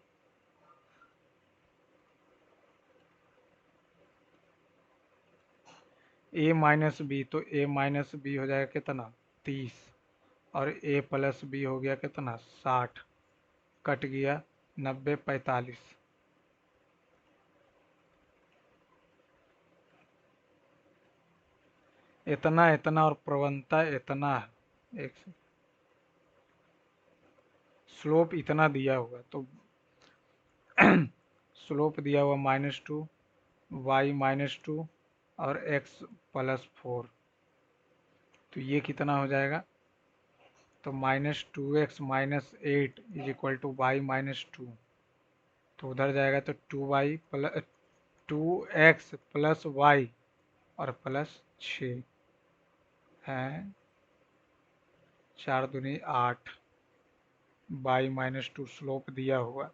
a माइनस बी, तो a माइनस बी हो जाएगा कितना, 30, और a प्लस बी हो गया कितना, 60, कट गया 90 45। इतना इतना और प्रवणता इतना है। एक स्लोप इतना दिया हुआ, तो स्लोप दिया हुआ -2, y -2 और x +4, तो ये कितना हो जाएगा, तो -2x -8 is equal to y -2, तो उधर जाएगा तो 2x प्लस y और प्लस 6 है, 4 दूनी 8, y -2 स्लोप दिया हुआ।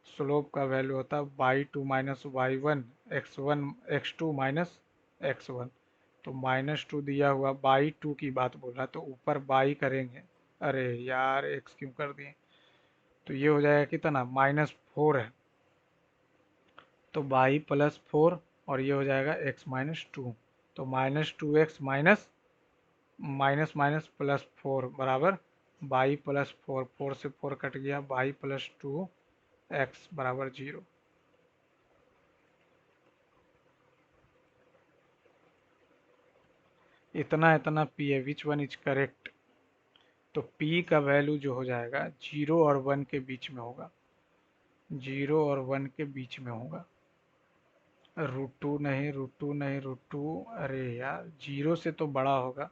स्लोप का वैल्यू होता है y2 minus y1 x2 minus x1। तो -2 दिया हुआ, y2 की बात बोल रहा, तो ऊपर y करेंगे, अरे यार x क्यों कर दिए, तो ये हो जाएगा कितना, -4 है, तो y प्लस 4, और ये हो जाएगा x -2, तो -2x माइनस माइनस +4 बराबर y प्लस 4, 4 से 4 कट गया, y प्लस 2 x बराबर 0। इतना इतना p है, विच वन इज करेक्ट, तो p का वैल्यू जो हो जाएगा 0 और 1 के बीच में होगा, 0 और 1 के बीच में होगा। √2 नहीं, √2 नहीं, √2, अरे यार 0 से तो बड़ा होगा,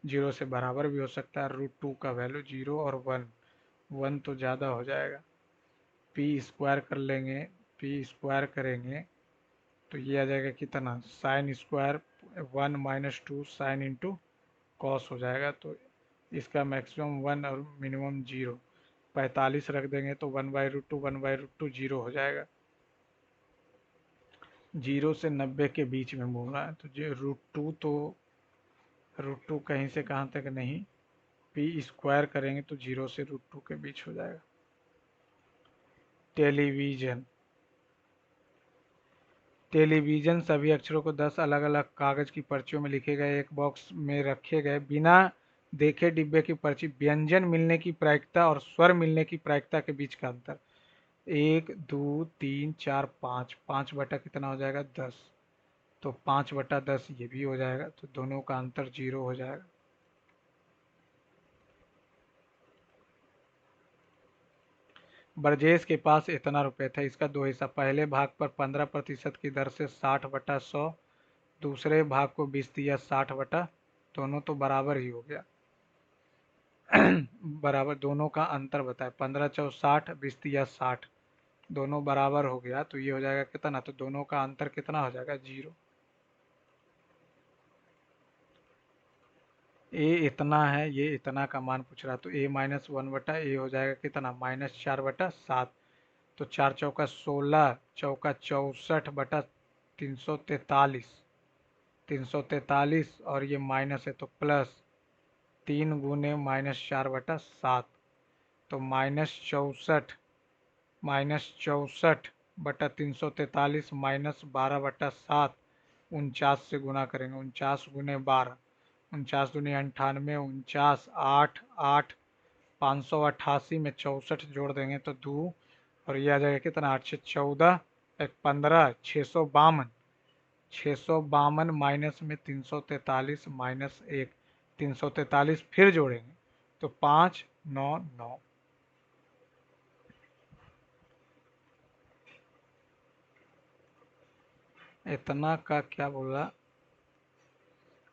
0 से बराबर भी हो सकता है। √2 का वैल्यू 0 और 1, 1 तो ज़्यादा हो जाएगा। p स्क्वायर कर लेंगे, p स्क्वायर करेंगे तो ये आ जाएगा कितना, sine square 1 -2 sine into cos हो जाएगा, तो इसका मैक्सिमम 1 और मिनिमम 0, 45 रख देंगे तो 1/√2 1/√2 0 हो जाएगा। 0 से 90 के बीच में बोल रहा है, तो जो √2, तो √2 कहीं से कहाँ तक नहीं, p स्क्वायर करेंगे तो 0 से √2 के बीच हो जाएगा। टेलीविजन, टेलीविजन सभी अक्षरों को 10 अलग अलग कागज की पर्चियों में लिखे गए एक बॉक्स में रखे गए बिना देखे डिब्बे की पर्ची। व्यंजन मिलने की प्रायिकता और स्वर मिलने की प्रायिकता के बीच का अंतर, 1 2 3 4 5, 5 बटा कितना हो जाएगा, 10, तो 5/10 ये भी हो जाएगा, तो दोनों का अंतर 0 हो जाएगा। ब्रजेश के पास इतना रुपए था, इसका दो हिस्सा, पहले भाग पर 15% की दर से 60/100, दूसरे भाग को 20 दिया 60 बटा, दोनों तो बराबर ही हो गया। बराबर, दोनों का अंतर बताए। 15 चौक 60, 20 तिया 60, दोनों बराबर हो गया तो ये हो जाएगा कितना, तो दोनों का अंतर कितना हो जाएगा, 0। ए इतना है, ये इतना का मान पूछ रहा, तो ए -1 बटा ए हो जाएगा कितना, -4/7। तो 4 चौका 16, चौका 64 बटा 343, 343, और ये माइनस है तो प्लस, 3 × -4/7, तो -64 बटा 343 -12/7, 49 से गुना करेंगे, 49 × 12, 49 × 2 = 98, 49, 8 8, 588 में 64 जोड़ देंगे तो 2, और ये आ जाएगा कितना, 8 से 14, 15, 652, 652 माइनस में 343 -1, 343 फिर जोड़ेंगे तो 599। इतना का क्या बोला,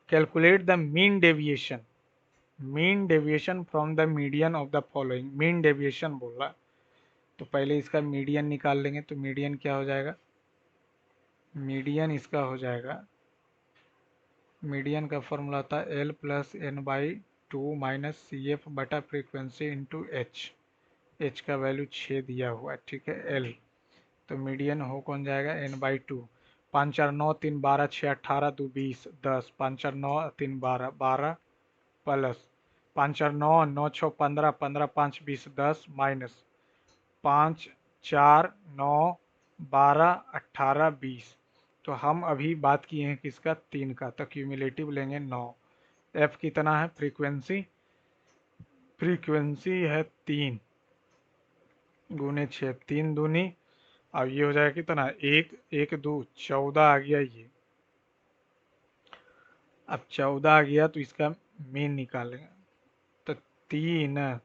calculate the mean deviation from the median of the following. Mean deviation बोल रहा, तो पहले इसका मीडियन निकाल लेंगे, तो मीडियन क्या हो जाएगा, मीडियन इसका हो जाएगा, मीडियन का फॉर्मूला होता है L+N/2 - CF बटा फ्रीक्वेंसी इंटू एच का वैल्यू 6 दिया हुआ है, ठीक है, L। तो मीडियन हो कौन जाएगा, N/2, 5 4 9 3 12 6 18 2 20 10, 5 4 9 3 12 12, प्लस 5 4 9 9 6 15 15 5 20 10, माइनस 5 4 9 12 18 20। तो हम अभी बात किए हैं किसका, 3 का, तो क्यूमुलेटिव लेंगे 9। एफ कितना है, फ्रीक्वेंसी, फ्रीक्वेंसी है 3 × 6, 3 दूनी, और ये हो जाएगा कितना, 1 1 2 14 आ गया ये। अब 14 आ गया तो इसका मीन निकालेंगे, तो 3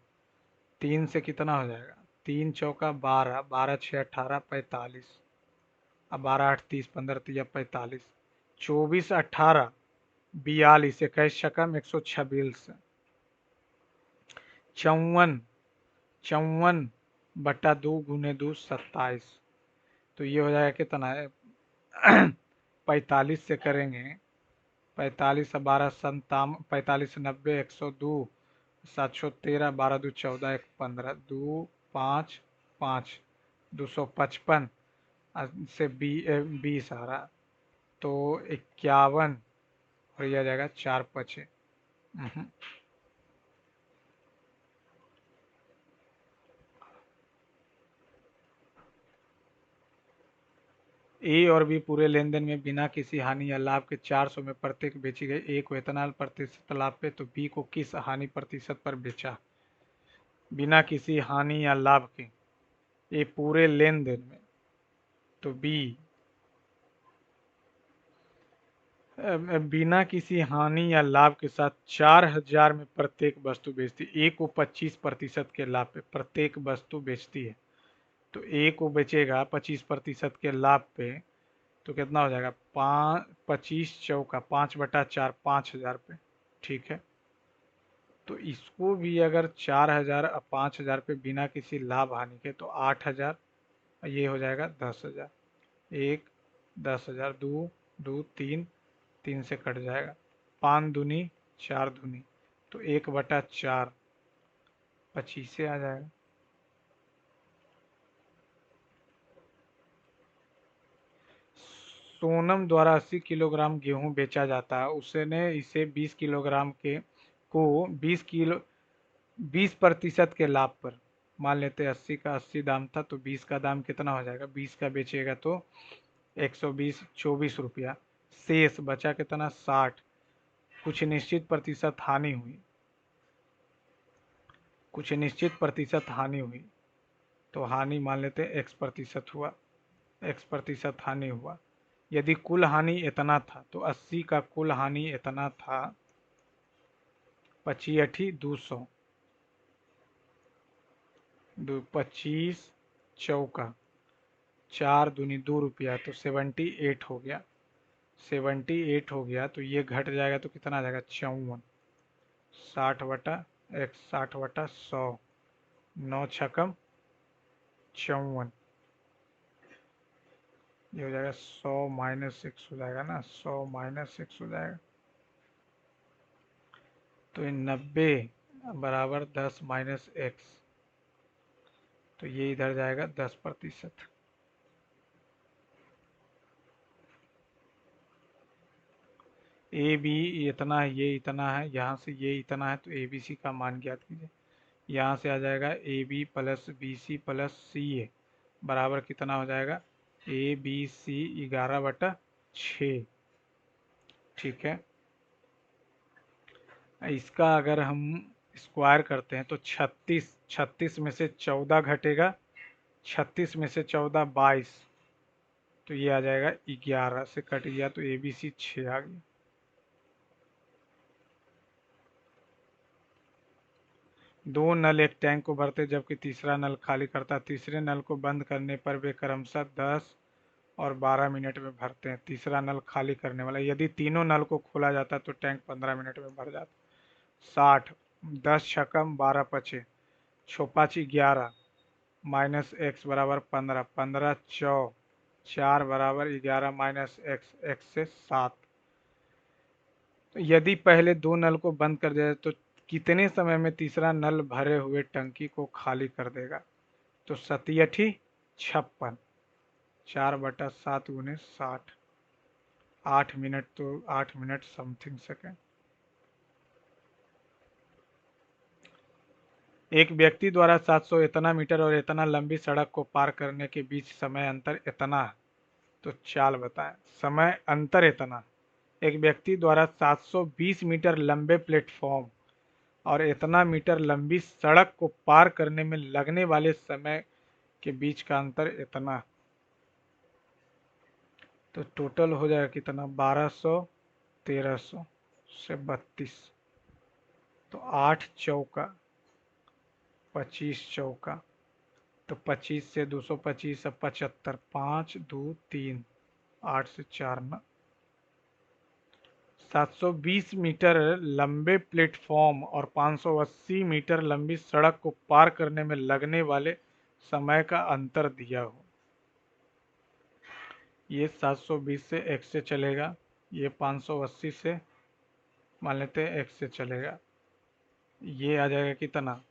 3 से कितना हो जाएगा, 3 चौका 12, 12 6 18 45, अब 12 8 30, 15 3 45, 24 18 42, 21 शकम 126, 54 54 बटा 2 × 2 27, तो ये हो जाएगा कितना है, 45 से करेंगे, 45 12 57, 45 90, 102, 713, 12 2 14, 1 15, 2 5 5, 255 से 20 आ रहा, तो 51, और यह आ जाएगा 4 5। ए और बी पूरे लेन देन में बिना किसी हानि या लाभ के 400 में प्रत्येक बेची गई ए को इथेनॉल प्रतिशत लाभ पे, तो बी को किस हानि प्रतिशत पर बेचा, बिना किसी हानि या लाभ के, ए पूरे लेन देन में, तो बी बिना किसी हानि या लाभ के साथ 4000 में प्रत्येक वस्तु बेचती, ए को 25% के लाभ पे प्रत्येक वस्तु बेचती है, तो ए को बेचेगा 25% के लाभ पे, तो कितना हो जाएगा, 25 चौका 5/4, 5000 पे, ठीक है। तो इसको भी अगर 4000 और 5000 पे बिना किसी लाभ हानि के, तो 8000, ये हो जाएगा 10,000, 1 10,000, 2 2 3 3 से कट जाएगा, 5 दूनी 4 दूनी, तो 1/4 25 से आ जाएगा। सोनम द्वारा 80 किलोग्राम गेहूं बेचा जाता है, उसने इसे 20 किलोग्राम के को 20% के लाभ पर, मान लेते हैं 80 का 80 दाम था, तो 20 का दाम कितना हो जाएगा, 20 का बेचेगा तो 120, 24 रुपया, शेष बचा कितना, 60, कुछ निश्चित प्रतिशत हानि हुई, कुछ निश्चित प्रतिशत हानि हुई, तो हानि मान लेते हैं x% हुआ, x% हानि हुआ। यदि कुल हानि इतना था, तो 80 का कुल हानि इतना था, 25 200, 25 चौका 4 दूनी 2 रुपया, तो 78 हो गया, 78 हो गया, तो ये घट जाएगा तो कितना आ जाएगा, 54, 60 बटा x 60/100, 9 छकम 54, ये हो जाएगा 100 - 6 हो जाएगा ना, 100 - 6 हो जाएगा। तो ये 90 बराबर 10 - x, तो ये इधर जाएगा 10%। ए बी इतना है, ये इतना है, यहाँ से ये इतना है, तो ए बी सी का मान ज्ञात कीजिए। यहाँ से आ जाएगा A B plus B C plus C A बराबर कितना हो जाएगा, ए बी सी 11/6। ठीक है, इसका अगर हम स्क्वायर करते हैं तो 36 में से 14 घटेगा, 36 में से 14 22, तो ये आ जाएगा 11 से कट गया, तो ए बी सी 6 आ गया। दो नल एक टैंक को भरते जबकि तीसरा नल खाली करता। तीसरे नल को बंद करने पर वे क्रमशः 10 और 12 मिनट में भरते हैं। तीसरा नल खाली करने वाला, यदि तीनों नल को खोला जाता तो टैंक 15 मिनट में भर जाता। 60, 10 छकम 12 पचे, छुपाची 11 माइनस एक्स बराबर 15, 15 चौ 4 बराबर 11 माइनस एक्स, एक्स से 7। तो यदि पहले दो नल को बंद कर दिया जाए तो कितने समय में तीसरा नल भरे हुए टंकी को खाली कर देगा, तो 87 56, 4/7 गुने 60, 8 मिनट, तो 8 मिनट समथिंग सेकेंड। एक व्यक्ति द्वारा 700 इतना मीटर और इतना लंबी सड़क को पार करने के बीच समय अंतर इतना, तो चाल बताएं। समय अंतर इतना, एक व्यक्ति द्वारा 720 मीटर लंबे प्लेटफॉर्म और इतना मीटर लंबी सड़क को पार करने में लगने वाले समय के बीच का अंतर इतना, तो टोटल हो जाएगा कितना, 1200 1300 से 32, तो 8 चौका 25 चौका, तो 25 से 225 75, 5 2 3, 8 से 4 ना। 720 मीटर लंबे प्लेटफॉर्म और 580 मीटर लंबी सड़क को पार करने में लगने वाले समय का अंतर दिया हो। ये 720 से x से चलेगा, ये 580 से मान लेते हैं x से चलेगा, ये आ जाएगा कितना,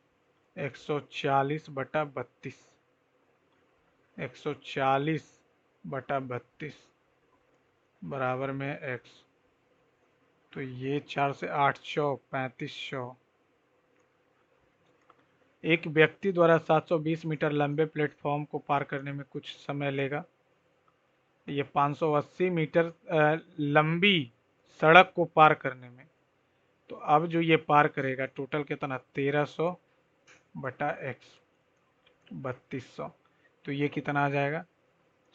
140/32, 140/32 बराबर में x, तो ये 4 से 8 चौ 3500। एक व्यक्ति द्वारा 720 मीटर लंबे प्लेटफॉर्म को पार करने में कुछ समय लेगा। ये 580 मीटर लंबी सड़क को पार करने में, तो अब जो ये पार करेगा टोटल कितना, 1300/x 3200, तो ये कितना आ जाएगा,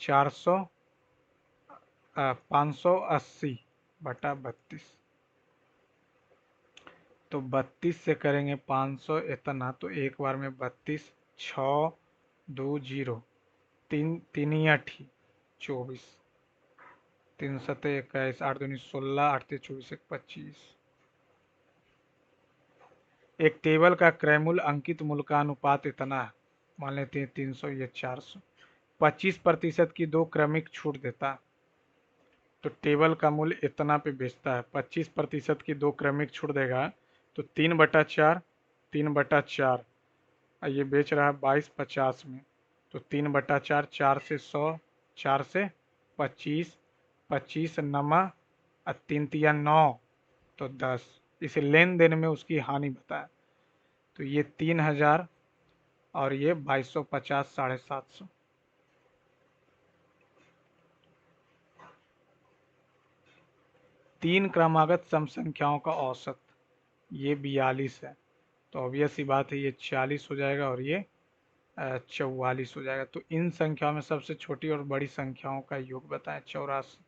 580/32, तो 32 से करेंगे 500 इतना, तो एक बार में 32, 6 2 0, 3 3 8 24, 3 7 21, 8 2 16, 8 3 24 1 25। एक टेबल का क्रय मूल्य अंकित मूल्य का अनुपात इतना है, मान लेते हैं 300, ये 400, 25% की दो क्रमिक छूट देता, तो टेबल का मूल्य इतना पे बेचता है। 25% की दो क्रमिक छूट देगा तो 3/4, 3/4, और ये बेच रहा है 2250 में, तो 3/4, 4 से 100, 4 से 25, 25 नमा और 3 तिया 9, तो 10। इस लेन देन में उसकी हानि बताए, तो ये 3000 और ये 2250, 750। तीन क्रमागत सम संख्याओं का औसत, ये 42 है, तो ऑब्वियस सी बात है ये 40 हो जाएगा और ये 44 हो जाएगा। तो इन संख्याओं में सबसे छोटी और बड़ी संख्याओं का योग बताएं, 84।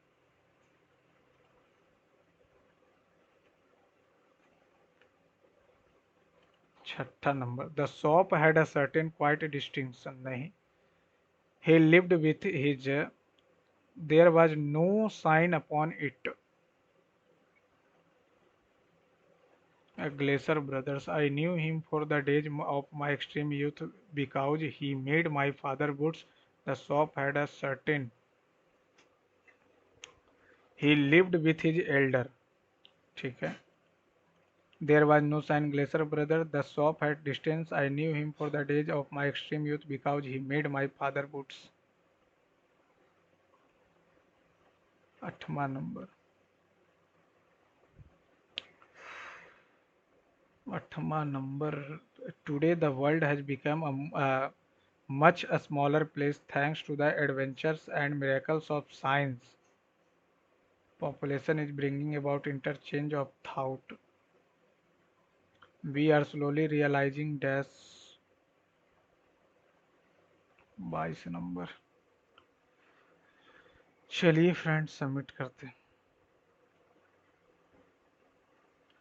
छठा number, the shop had a certain quite distinction, नहीं, he lived with his, there was no sign upon it, Glacier Brothers. I knew him for the days of my extreme youth because he made my father boots. The shop had a certain. He lived with his elder. ठीक है. There was no sign Glacier Brother. The shop had distance. I knew him for the days of my extreme youth because he made my father boots. 8वां number. 8वां number. Today the world has become a much a smaller place thanks to the adventures and miracles of science. Population is bringing about interchange of thought. We are slowly realizing that. 22 number. चलिए friends submit करते हैं.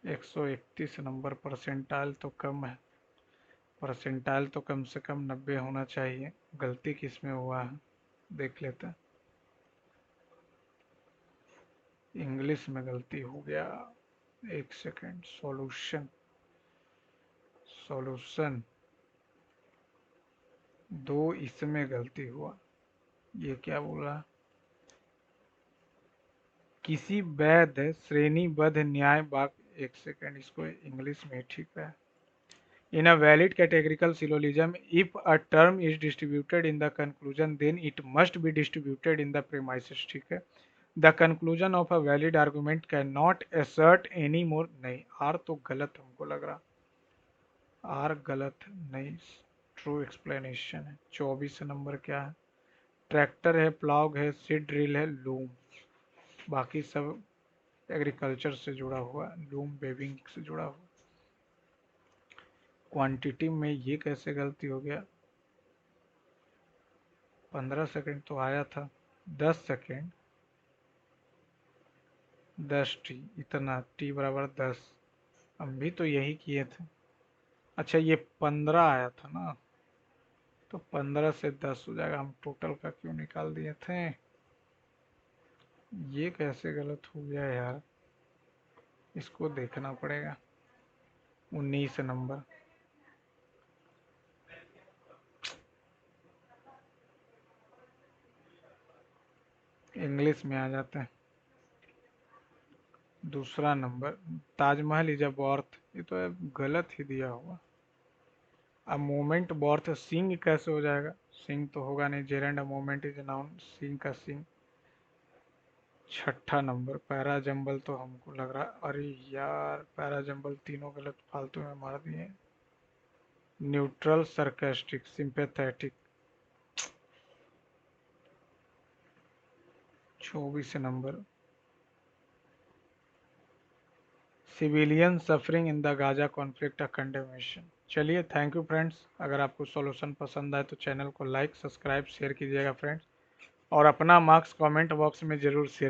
131 number. Percentile तो कम है. Percentile तो कम से कम 90 होना चाहिए. गलती किस में हुआ है देख लेते हैं. इंग्लिश में गलती हो गया. एक सेकेंड. सॉल्यूशन. सॉल्यूशन 2 इसमें गलती हुआ. ये क्या बोला. किसी वैध श्रेणीबद्ध न्याय वाक. एक सेकेंड. इसको इंग्लिश में ठीक है. In a valid categorical syllogism, if a term is distributed in the conclusion, then it must be distributed in the premises. ठीक है. The conclusion of a valid argument cannot assert any more. नहीं. R तो गलत हमको लग रहा. R गलत नहीं. ट्रू एक्सप्लेनेशन है. 24 नंबर क्या है. ट्रैक्टर है, प्लाग है, सीड ड्रिल है, लूम. बाकी सब एग्रीकल्चर से जुड़ा हुआ. लूम वेविंग से जुड़ा हुआ. क्वांटिटी में ये कैसे गलती हो गया. 15 सेकंड तो आया था. 10 सेकंड. 10 टी. इतना टी बराबर 10. हम भी तो यही किए थे. अच्छा ये 15 आया था ना. तो 15 से 10 हो जाएगा. हम टोटल का क्यों निकाल दिए थे. ये कैसे गलत हो गया यार. इसको देखना पड़ेगा. 19 नंबर. इंग्लिश में आ जाते हैं. दूसरा number. Taj Mahal is a birth. ये तो गलत ही दिया हुआ. अब मोमेंट बर्थ. सिंग कैसे हो जाएगा. सिंग तो होगा नहीं. Gerund a moment is noun. Sing का सिंग. 6ठा नंबर. पैरा जंबल तो हमको लग रहा. अरे यार पैरा जंबल तीनों गलत फालतू में मार दिए. Neutral, sarcastic, sympathetic. 24 number. Civilian suffering in the Gaza conflict a condemnation. चलिए थैंक यू फ्रेंड्स. अगर आपको सॉल्यूशन पसंद आए तो चैनल को लाइक, सब्सक्राइब, शेयर कीजिएगा फ्रेंड्स. और अपना मार्क्स कमेंट बॉक्स में ज़रूर शेयर